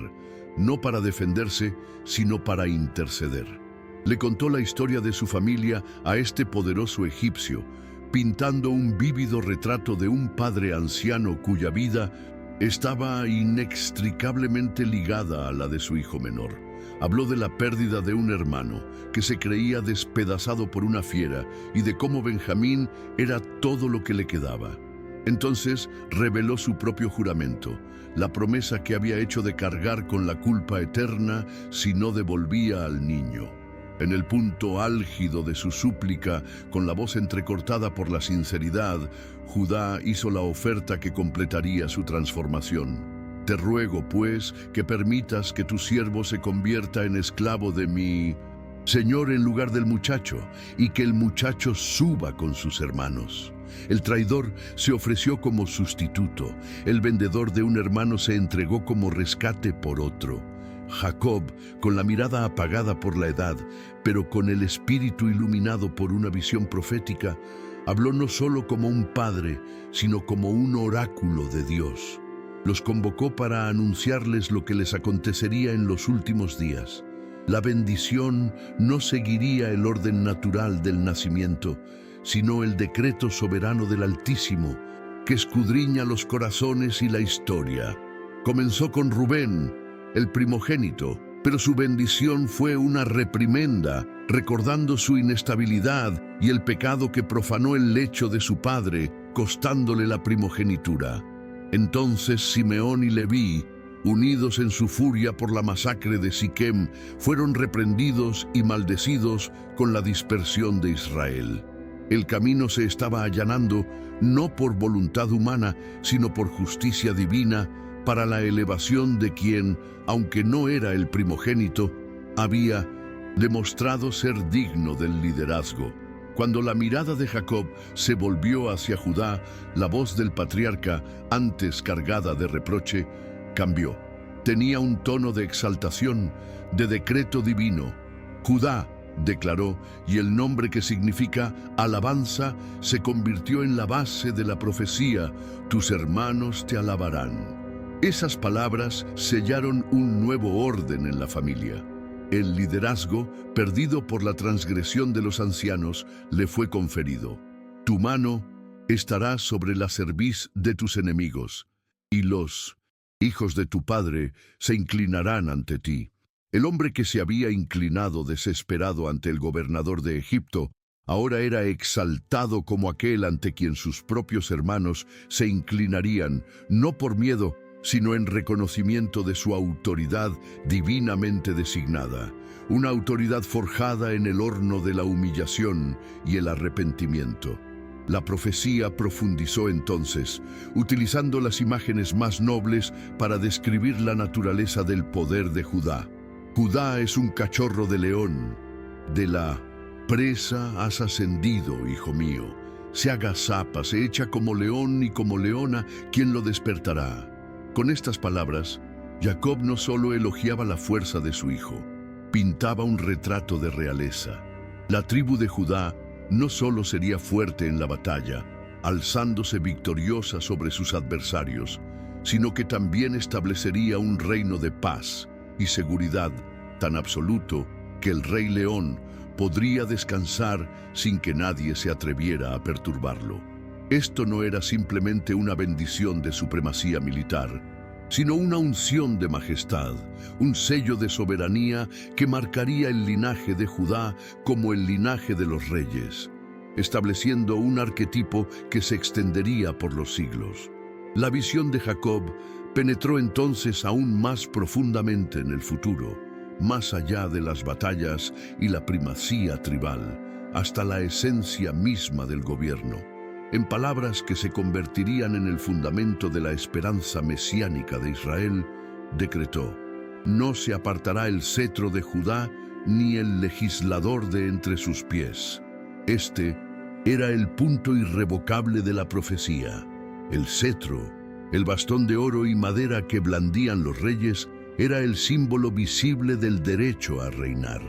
no para defenderse, sino para interceder. Le contó la historia de su familia a este poderoso egipcio, pintando un vívido retrato de un padre anciano cuya vida estaba inextricablemente ligada a la de su hijo menor. Habló de la pérdida de un hermano que se creía despedazado por una fiera y de cómo Benjamín era todo lo que le quedaba. Entonces reveló su propio juramento, la promesa que había hecho de cargar con la culpa eterna si no devolvía al niño. En el punto álgido de su súplica, con la voz entrecortada por la sinceridad, Judá hizo la oferta que completaría su transformación. Te ruego, pues, que permitas que tu siervo se convierta en esclavo de mi señor en lugar del muchacho, y que el muchacho suba con sus hermanos. El traidor se ofreció como sustituto. El vendedor de un hermano se entregó como rescate por otro. Jacob, con la mirada apagada por la edad, pero con el espíritu iluminado por una visión profética, habló no solo como un padre, sino como un oráculo de Dios. Los convocó para anunciarles lo que les acontecería en los últimos días. La bendición no seguiría el orden natural del nacimiento, sino el decreto soberano del Altísimo, que escudriña los corazones y la historia. Comenzó con Rubén, el primogénito, pero su bendición fue una reprimenda, recordando su inestabilidad y el pecado que profanó el lecho de su padre, costándole la primogenitura. Entonces Simeón y Leví, unidos en su furia por la masacre de Siquem, fueron reprendidos y maldecidos con la dispersión de Israel. El camino se estaba allanando no por voluntad humana, sino por justicia divina, para la elevación de quien, aunque no era el primogénito, había demostrado ser digno del liderazgo. Cuando la mirada de Jacob se volvió hacia Judá, la voz del patriarca, antes cargada de reproche, cambió. Tenía un tono de exaltación, de decreto divino. Judá, declaró, y el nombre que significa alabanza se convirtió en la base de la profecía: tus hermanos te alabarán. Esas palabras sellaron un nuevo orden en la familia. El liderazgo, perdido por la transgresión de los ancianos, le fue conferido. Tu mano estará sobre la cerviz de tus enemigos, y los hijos de tu padre se inclinarán ante ti. El hombre que se había inclinado desesperado ante el gobernador de Egipto, ahora era exaltado como aquel ante quien sus propios hermanos se inclinarían, no por miedo, sino en reconocimiento de su autoridad divinamente designada, una autoridad forjada en el horno de la humillación y el arrepentimiento. La profecía profundizó entonces, utilizando las imágenes más nobles para describir la naturaleza del poder de Judá. Judá es un cachorro de león. De la presa has ascendido, hijo mío. Se agazapa, se echa como león y como leona, ¿quién lo despertará? Con estas palabras, Jacob no solo elogiaba la fuerza de su hijo, pintaba un retrato de realeza. La tribu de Judá no solo sería fuerte en la batalla, alzándose victoriosa sobre sus adversarios, sino que también establecería un reino de paz y seguridad tan absoluto que el rey león podría descansar sin que nadie se atreviera a perturbarlo. Esto no era simplemente una bendición de supremacía militar, sino una unción de majestad, un sello de soberanía que marcaría el linaje de Judá como el linaje de los reyes, estableciendo un arquetipo que se extendería por los siglos. La visión de Jacob penetró entonces aún más profundamente en el futuro, más allá de las batallas y la primacía tribal, hasta la esencia misma del gobierno. En palabras que se convertirían en el fundamento de la esperanza mesiánica de Israel, decretó: no se apartará el cetro de Judá ni el legislador de entre sus pies. Este era el punto irrevocable de la profecía. El cetro, el bastón de oro y madera que blandían los reyes, era el símbolo visible del derecho a reinar.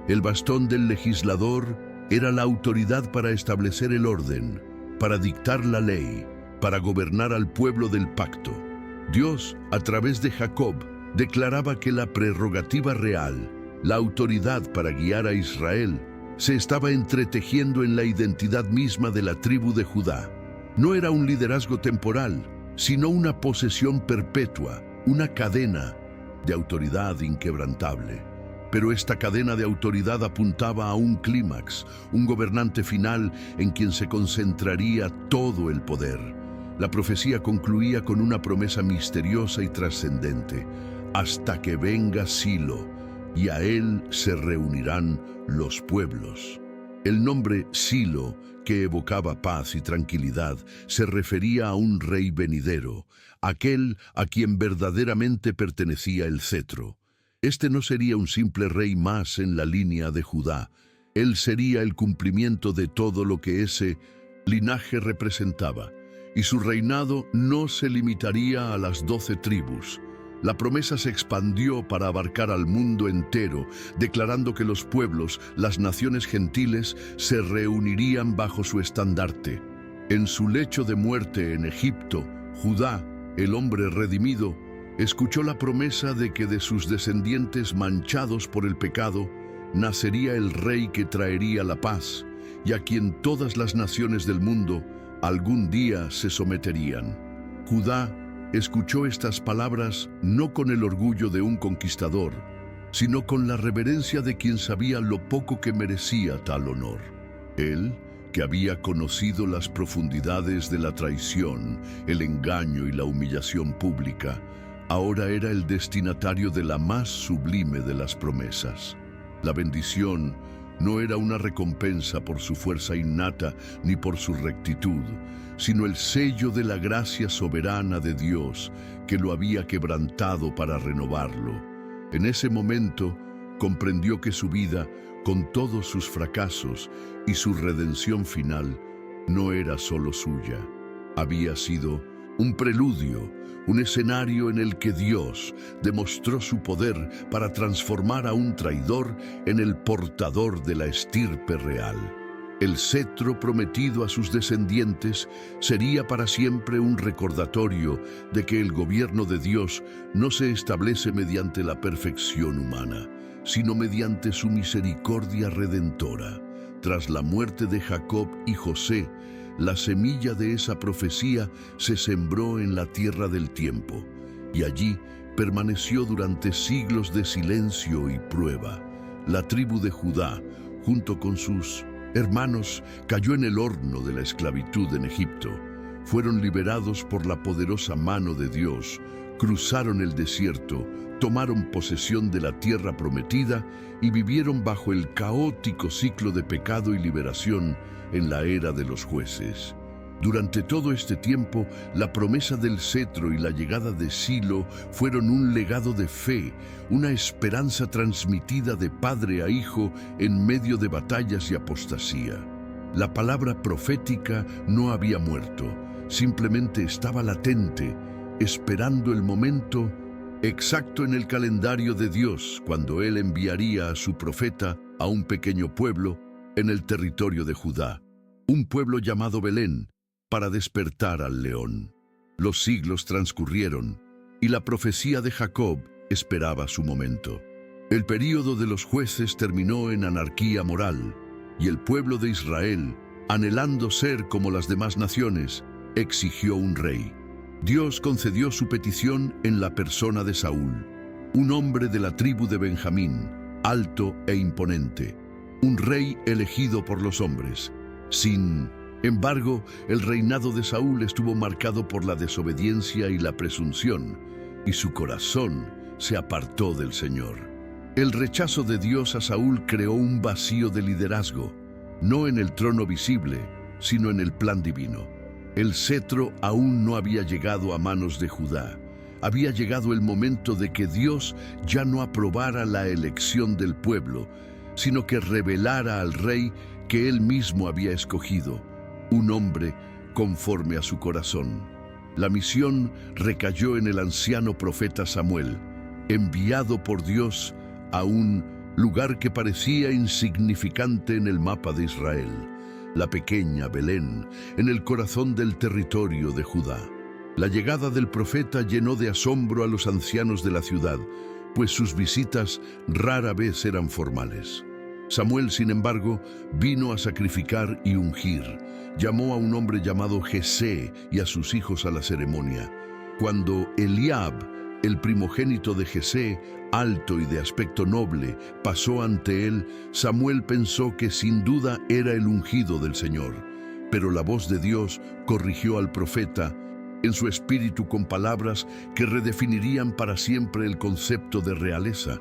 El bastón del legislador era la autoridad para establecer el orden, para dictar la ley, para gobernar al pueblo del pacto. Dios, a través de Jacob, declaraba que la prerrogativa real, la autoridad para guiar a Israel, se estaba entretejiendo en la identidad misma de la tribu de Judá. No era un liderazgo temporal, sino una posesión perpetua, una cadena de autoridad inquebrantable. Pero esta cadena de autoridad apuntaba a un clímax, un gobernante final en quien se concentraría todo el poder. La profecía concluía con una promesa misteriosa y trascendente: hasta que venga Silo, y a él se reunirán los pueblos. El nombre Silo, que evocaba paz y tranquilidad, se refería a un rey venidero, aquel a quien verdaderamente pertenecía el cetro. Este no sería un simple rey más en la línea de Judá. Él sería el cumplimiento de todo lo que ese linaje representaba, y su reinado no se limitaría a las 12 tribus. La promesa se expandió para abarcar al mundo entero, declarando que los pueblos, las naciones gentiles, se reunirían bajo su estandarte. En su lecho de muerte en Egipto, Judá, el hombre redimido, escuchó la promesa de que de sus descendientes manchados por el pecado, nacería el rey que traería la paz, y a quien todas las naciones del mundo algún día se someterían. Judá escuchó estas palabras no con el orgullo de un conquistador, sino con la reverencia de quien sabía lo poco que merecía tal honor. Él, que había conocido las profundidades de la traición, el engaño y la humillación pública, ahora era el destinatario de la más sublime de las promesas. La bendición no era una recompensa por su fuerza innata ni por su rectitud, sino el sello de la gracia soberana de Dios que lo había quebrantado para renovarlo. En ese momento comprendió que su vida, con todos sus fracasos y su redención final, no era solo suya. Había sido un preludio, un escenario en el que Dios demostró su poder para transformar a un traidor en el portador de la estirpe real. El cetro prometido a sus descendientes sería para siempre un recordatorio de que el gobierno de Dios no se establece mediante la perfección humana, sino mediante su misericordia redentora. Tras la muerte de Jacob y José, la semilla de esa profecía se sembró en la tierra del tiempo, y allí permaneció durante siglos de silencio y prueba. La tribu de Judá, junto con sus hermanos, cayó en el horno de la esclavitud en Egipto. Fueron liberados por la poderosa mano de Dios, cruzaron el desierto, tomaron posesión de la tierra prometida y vivieron bajo el caótico ciclo de pecado y liberación en la era de los jueces. Durante todo este tiempo, la promesa del cetro y la llegada de Silo fueron un legado de fe, una esperanza transmitida de padre a hijo en medio de batallas y apostasía. La palabra profética no había muerto, simplemente estaba latente, esperando el momento exacto en el calendario de Dios, cuando Él enviaría a su profeta a un pequeño pueblo en el territorio de Judá, un pueblo llamado Belén, para despertar al león. Los siglos transcurrieron y la profecía de Jacob esperaba su momento. El período de los jueces terminó en anarquía moral y el pueblo de Israel, anhelando ser como las demás naciones, exigió un rey. Dios concedió su petición en la persona de Saúl, un hombre de la tribu de Benjamín, alto e imponente, un rey elegido por los hombres. Sin embargo, el reinado de Saúl estuvo marcado por la desobediencia y la presunción, y su corazón se apartó del Señor. El rechazo de Dios a Saúl creó un vacío de liderazgo, no en el trono visible, sino en el plan divino. El cetro aún no había llegado a manos de Judá. Había llegado el momento de que Dios ya no aprobara la elección del pueblo, sino que revelara al rey que él mismo había escogido, un hombre conforme a su corazón. La misión recayó en el anciano profeta Samuel, enviado por Dios a un lugar que parecía insignificante en el mapa de Israel, la pequeña Belén, en el corazón del territorio de Judá. La llegada del profeta llenó de asombro a los ancianos de la ciudad, pues sus visitas rara vez eran formales. Samuel, sin embargo, vino a sacrificar y ungir. Llamó a un hombre llamado Jesé y a sus hijos a la ceremonia. Cuando Eliab, el primogénito de Jesé, alto y de aspecto noble, pasó ante él, Samuel pensó que sin duda era el ungido del Señor. Pero la voz de Dios corrigió al profeta en su espíritu con palabras que redefinirían para siempre el concepto de realeza.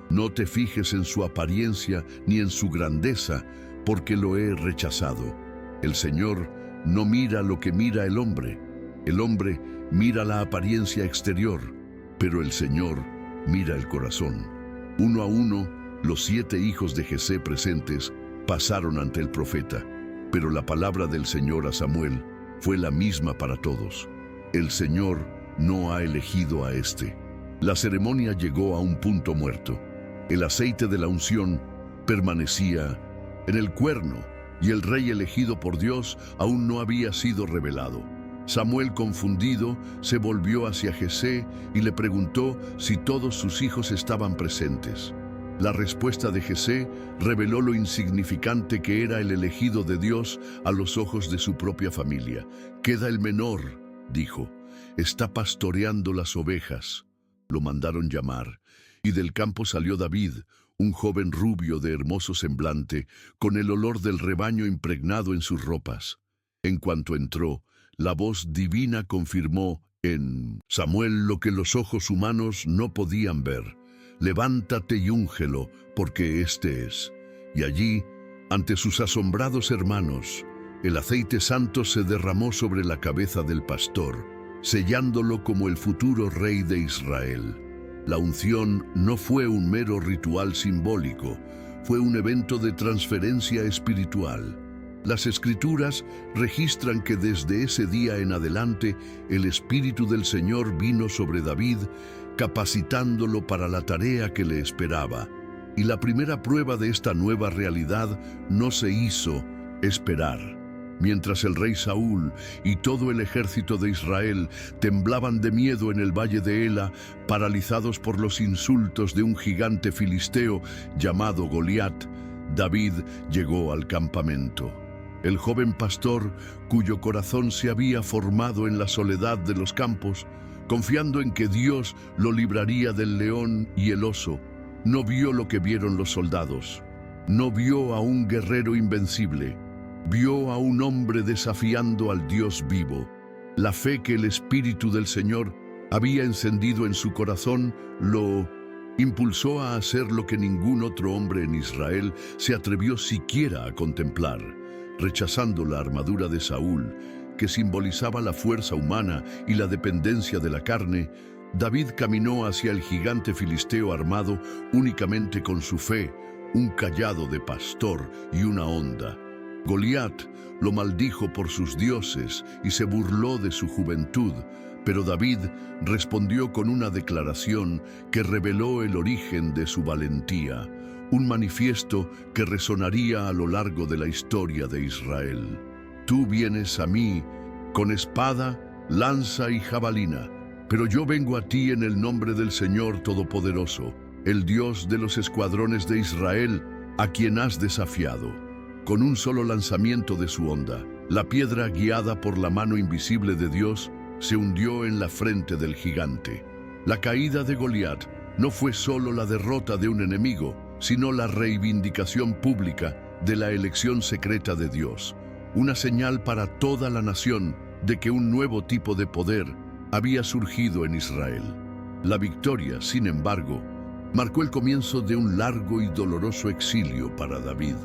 No te fijes en su apariencia ni en su grandeza, porque lo he rechazado. El Señor no mira lo que mira el hombre. El hombre mira la apariencia exterior, pero el Señor mira el corazón. Uno a uno, los 7 hijos de Jesé presentes pasaron ante el profeta, pero la palabra del Señor a Samuel fue la misma para todos. El Señor no ha elegido a este. La ceremonia llegó a un punto muerto. El aceite de la unción permanecía en el cuerno y el rey elegido por Dios aún no había sido revelado. Samuel, confundido, se volvió hacia Jesé y le preguntó si todos sus hijos estaban presentes. La respuesta de Jesé reveló lo insignificante que era el elegido de Dios a los ojos de su propia familia. «Queda el menor», dijo, «está pastoreando las ovejas». Lo mandaron llamar, y del campo salió David, un joven rubio de hermoso semblante, con el olor del rebaño impregnado en sus ropas. En cuanto entró, la voz divina confirmó en Samuel lo que los ojos humanos no podían ver: «Levántate y úngelo, porque este es». Y allí, ante sus asombrados hermanos, el aceite santo se derramó sobre la cabeza del pastor, sellándolo como el futuro rey de Israel. La unción no fue un mero ritual simbólico, fue un evento de transferencia espiritual. Las Escrituras registran que desde ese día en adelante el Espíritu del Señor vino sobre David, capacitándolo para la tarea que le esperaba. Y la primera prueba de esta nueva realidad no se hizo esperar. Mientras el rey Saúl y todo el ejército de Israel temblaban de miedo en el valle de Ela, paralizados por los insultos de un gigante filisteo llamado Goliat, David llegó al campamento. El joven pastor, cuyo corazón se había formado en la soledad de los campos, confiando en que Dios lo libraría del león y el oso, no vio lo que vieron los soldados. No vio a un guerrero invencible. Vio a un hombre desafiando al Dios vivo. La fe que el Espíritu del Señor había encendido en su corazón lo impulsó a hacer lo que ningún otro hombre en Israel se atrevió siquiera a contemplar. Rechazando la armadura de Saúl, que simbolizaba la fuerza humana y la dependencia de la carne, David caminó hacia el gigante filisteo armado únicamente con su fe, un cayado de pastor y una honda. Goliat lo maldijo por sus dioses y se burló de su juventud, pero David respondió con una declaración que reveló el origen de su valentía, un manifiesto que resonaría a lo largo de la historia de Israel. «Tú vienes a mí con espada, lanza y jabalina, pero yo vengo a ti en el nombre del Señor Todopoderoso, el Dios de los escuadrones de Israel, a quien has desafiado». Con un solo lanzamiento de su honda, la piedra, guiada por la mano invisible de Dios, se hundió en la frente del gigante. La caída de Goliat no fue solo la derrota de un enemigo, sino la reivindicación pública de la elección secreta de Dios, una señal para toda la nación de que un nuevo tipo de poder había surgido en Israel. La victoria, sin embargo, marcó el comienzo de un largo y doloroso exilio para David.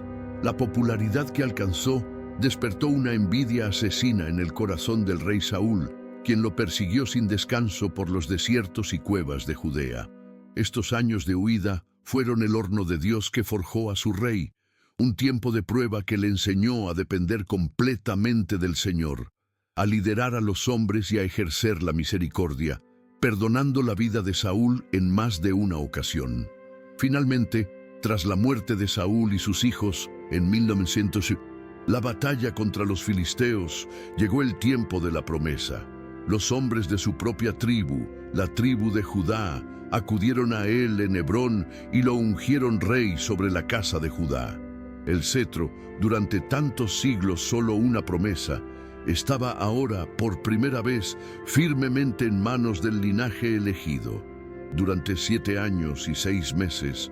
La popularidad que alcanzó despertó una envidia asesina en el corazón del rey Saúl, quien lo persiguió sin descanso por los desiertos y cuevas de Judea. Estos años de huida fueron el horno de Dios que forjó a su rey, un tiempo de prueba que le enseñó a depender completamente del Señor, a liderar a los hombres y a ejercer la misericordia, perdonando la vida de Saúl en más de una ocasión. Finalmente, tras la muerte de Saúl y sus hijos en 1900, la batalla contra los filisteos, llegó el tiempo de la promesa. Los hombres de su propia tribu, la tribu de Judá, acudieron a él en Hebrón y lo ungieron rey sobre la casa de Judá. El cetro, durante tantos siglos solo una promesa, estaba ahora, por primera vez, firmemente en manos del linaje elegido. Durante 7 años y 6 meses,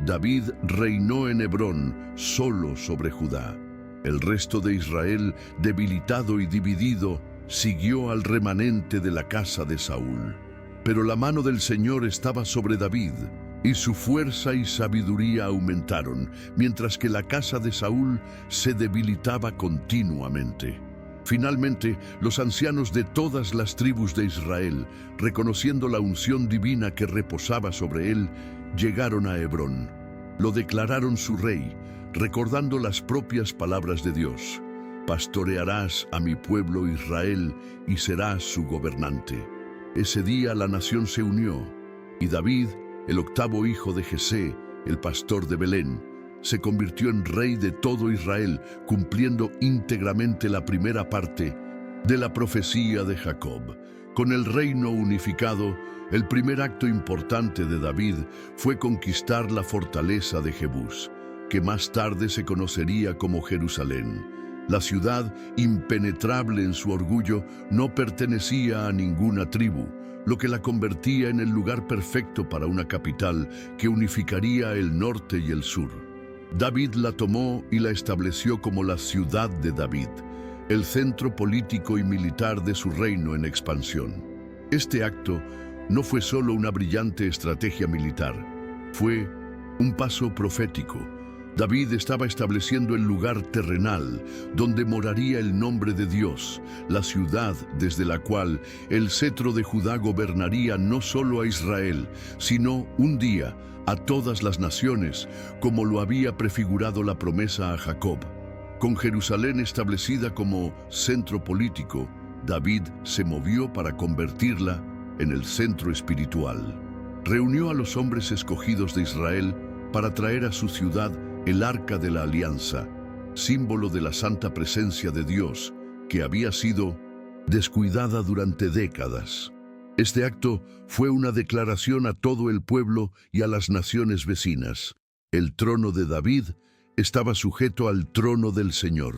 David reinó en Hebrón solo sobre Judá. El resto de Israel, debilitado y dividido, siguió al remanente de la casa de Saúl. Pero la mano del Señor estaba sobre David, y su fuerza y sabiduría aumentaron, mientras que la casa de Saúl se debilitaba continuamente. Finalmente, los ancianos de todas las tribus de Israel, reconociendo la unción divina que reposaba sobre él, llegaron a Hebrón. Lo declararon su rey, recordando las propias palabras de Dios: «Pastorearás a mi pueblo Israel y serás su gobernante». Ese día la nación se unió, y David, el octavo hijo de Jesé, el pastor de Belén, se convirtió en rey de todo Israel, cumpliendo íntegramente la primera parte de la profecía de Jacob. Con el reino unificado, el primer acto importante de David fue conquistar la fortaleza de Jebús, que más tarde se conocería como Jerusalén. La ciudad, impenetrable en su orgullo, no pertenecía a ninguna tribu, lo que la convertía en el lugar perfecto para una capital que unificaría el norte y el sur. David la tomó y la estableció como la ciudad de David, el centro político y militar de su reino en expansión. Este acto no fue solo una brillante estrategia militar, fue un paso profético. David estaba estableciendo el lugar terrenal donde moraría el nombre de Dios, la ciudad desde la cual el cetro de Judá gobernaría no solo a Israel, sino un día a todas las naciones, como lo había prefigurado la promesa a Jacob. Con Jerusalén establecida como centro político, David se movió para convertirla en el centro espiritual. Reunió a los hombres escogidos de Israel para traer a su ciudad el Arca de la Alianza, símbolo de la santa presencia de Dios, que había sido descuidada durante décadas. Este acto fue una declaración a todo el pueblo y a las naciones vecinas. El trono de David estaba sujeto al trono del Señor.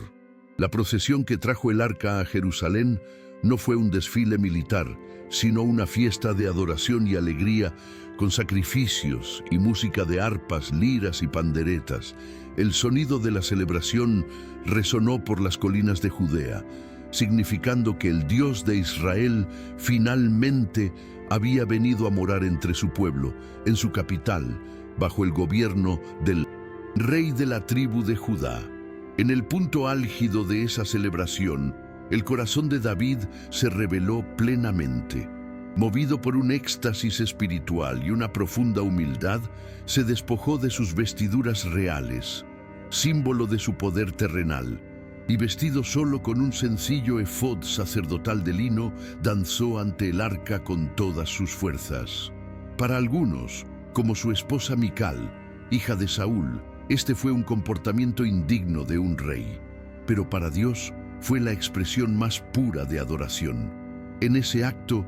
La procesión que trajo el arca a Jerusalén no fue un desfile militar, sino una fiesta de adoración y alegría con sacrificios y música de arpas, liras y panderetas. El sonido de la celebración resonó por las colinas de Judea, significando que el Dios de Israel finalmente había venido a morar entre su pueblo, en su capital, bajo el gobierno del rey de la tribu de Judá. En el punto álgido de esa celebración, el corazón de David se reveló plenamente. Movido por un éxtasis espiritual y una profunda humildad, se despojó de sus vestiduras reales, símbolo de su poder terrenal, y vestido solo con un sencillo efod sacerdotal de lino, danzó ante el arca con todas sus fuerzas. Para algunos, como su esposa Mical, hija de Saúl, este fue un comportamiento indigno de un rey, pero para Dios fue la expresión más pura de adoración. En ese acto,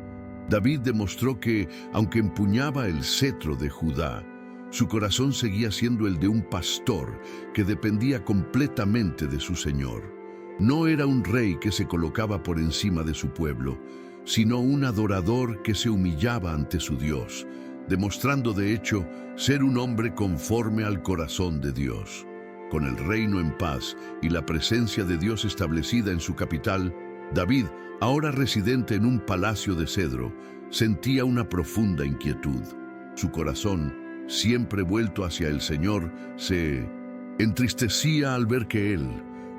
David demostró que, aunque empuñaba el cetro de Judá, su corazón seguía siendo el de un pastor que dependía completamente de su Señor. No era un rey que se colocaba por encima de su pueblo, sino un adorador que se humillaba ante su Dios, demostrando de hecho ser un hombre conforme al corazón de Dios. Con el reino en paz y la presencia de Dios establecida en su capital, David, ahora residente en un palacio de cedro, sentía una profunda inquietud. Su corazón, siempre vuelto hacia el Señor, se entristecía al ver que él,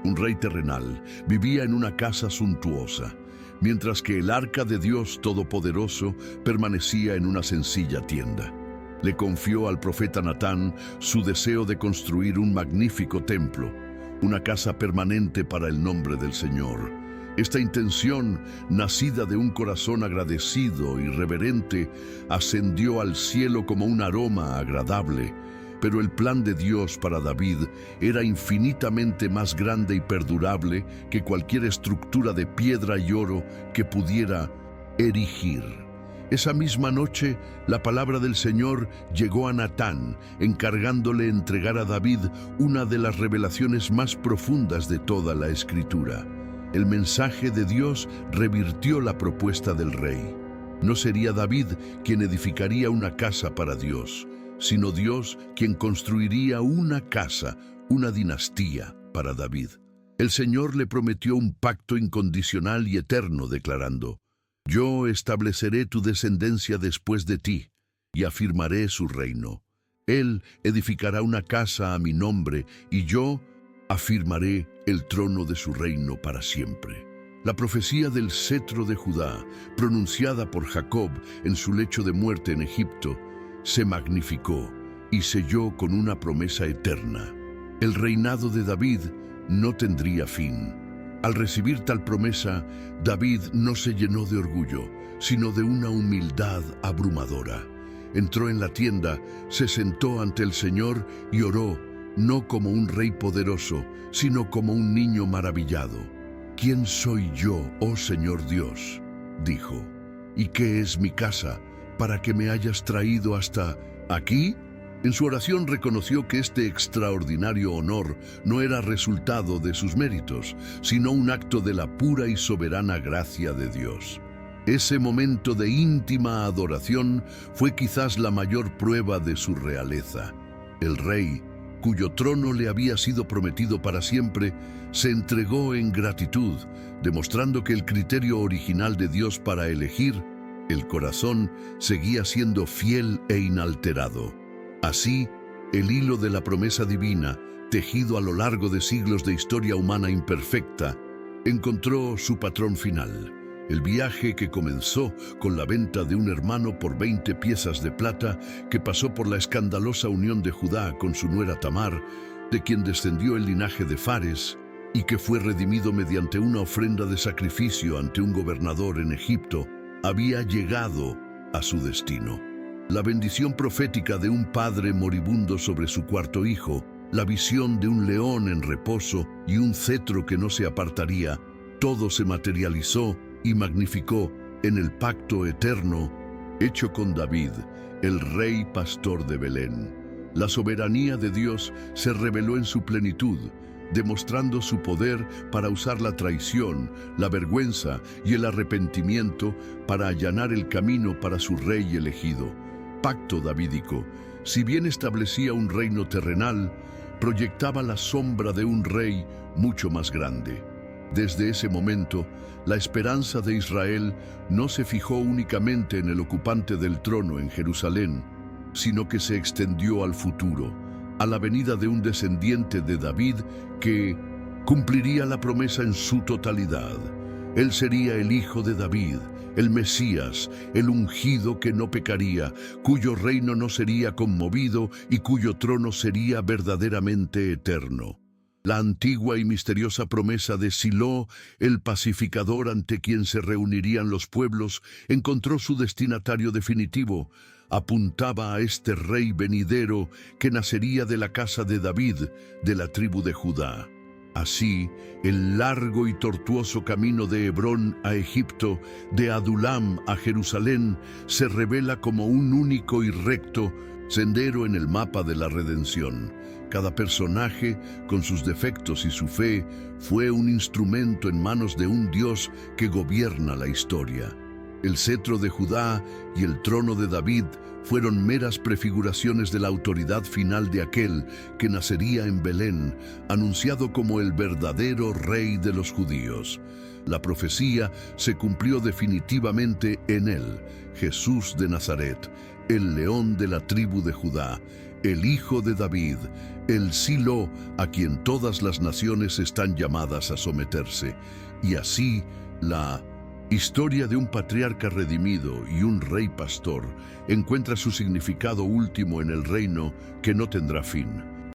un rey terrenal, vivía en una casa suntuosa, mientras que el arca de Dios Todopoderoso permanecía en una sencilla tienda. Le confió al profeta Natán su deseo de construir un magnífico templo, una casa permanente para el nombre del Señor. Esta intención, nacida de un corazón agradecido y reverente, ascendió al cielo como un aroma agradable, pero el plan de Dios para David era infinitamente más grande y perdurable que cualquier estructura de piedra y oro que pudiera erigir. Esa misma noche, la palabra del Señor llegó a Natán, encargándole entregar a David una de las revelaciones más profundas de toda la Escritura. El mensaje de Dios revirtió la propuesta del rey. No sería David quien edificaría una casa para Dios, sino Dios quien construiría una casa, una dinastía para David. El Señor le prometió un pacto incondicional y eterno, declarando: «Yo estableceré tu descendencia después de ti, y afirmaré su reino. Él edificará una casa a mi nombre, y yo afirmaré el trono de su reino para siempre». La profecía del cetro de Judá, pronunciada por Jacob en su lecho de muerte en Egipto, se magnificó y selló con una promesa eterna. El reinado de David no tendría fin. Al recibir tal promesa, David no se llenó de orgullo, sino de una humildad abrumadora. Entró en la tienda, se sentó ante el Señor y oró, no como un rey poderoso, sino como un niño maravillado. «¿Quién soy yo, oh Señor Dios?», dijo. ¿Y qué es mi casa para que me hayas traído hasta aquí? En su oración reconoció que este extraordinario honor no era resultado de sus méritos, sino un acto de la pura y soberana gracia de Dios. Ese momento de íntima adoración fue quizás la mayor prueba de su realeza. El rey, cuyo trono le había sido prometido para siempre, se entregó en gratitud, demostrando que el criterio original de Dios para elegir el corazón seguía siendo fiel e inalterado. Así, el hilo de la promesa divina, tejido a lo largo de siglos de historia humana imperfecta, encontró su patrón final. El viaje que comenzó con la venta de un hermano por 20 piezas de plata, que pasó por la escandalosa unión de Judá con su nuera Tamar, de quien descendió el linaje de Fares, y que fue redimido mediante una ofrenda de sacrificio ante un gobernador en Egipto, había llegado a su destino. La bendición profética de un padre moribundo sobre su cuarto hijo, la visión de un león en reposo y un cetro que no se apartaría, todo se materializó y magnificó en el pacto eterno hecho con David, el rey pastor de Belén. La soberanía de Dios se reveló en su plenitud, demostrando su poder para usar la traición, la vergüenza y el arrepentimiento para allanar el camino para su rey elegido. Pacto davídico, si bien establecía un reino terrenal, proyectaba la sombra de un rey mucho más grande. Desde ese momento, la esperanza de Israel no se fijó únicamente en el ocupante del trono en Jerusalén, sino que se extendió al futuro, a la venida de un descendiente de David que cumpliría la promesa en su totalidad. Él sería el hijo de David, el Mesías, el ungido que no pecaría, cuyo reino no sería conmovido y cuyo trono sería verdaderamente eterno. La antigua y misteriosa promesa de Silo, el pacificador ante quien se reunirían los pueblos, encontró su destinatario definitivo. Apuntaba a este rey venidero que nacería de la casa de David, de la tribu de Judá. Así, el largo y tortuoso camino de Hebrón a Egipto, de Adulam a Jerusalén, se revela como un único y recto sendero en el mapa de la redención. Cada personaje, con sus defectos y su fe, fue un instrumento en manos de un Dios que gobierna la historia. El cetro de Judá y el trono de David fueron meras prefiguraciones de la autoridad final de aquel que nacería en Belén, anunciado como el verdadero rey de los judíos. La profecía se cumplió definitivamente en él, Jesús de Nazaret, el león de la tribu de Judá, el hijo de David, el Silo a quien todas las naciones están llamadas a someterse. Y así, la historia de un patriarca redimido y un rey pastor encuentra su significado último en el reino que no tendrá fin.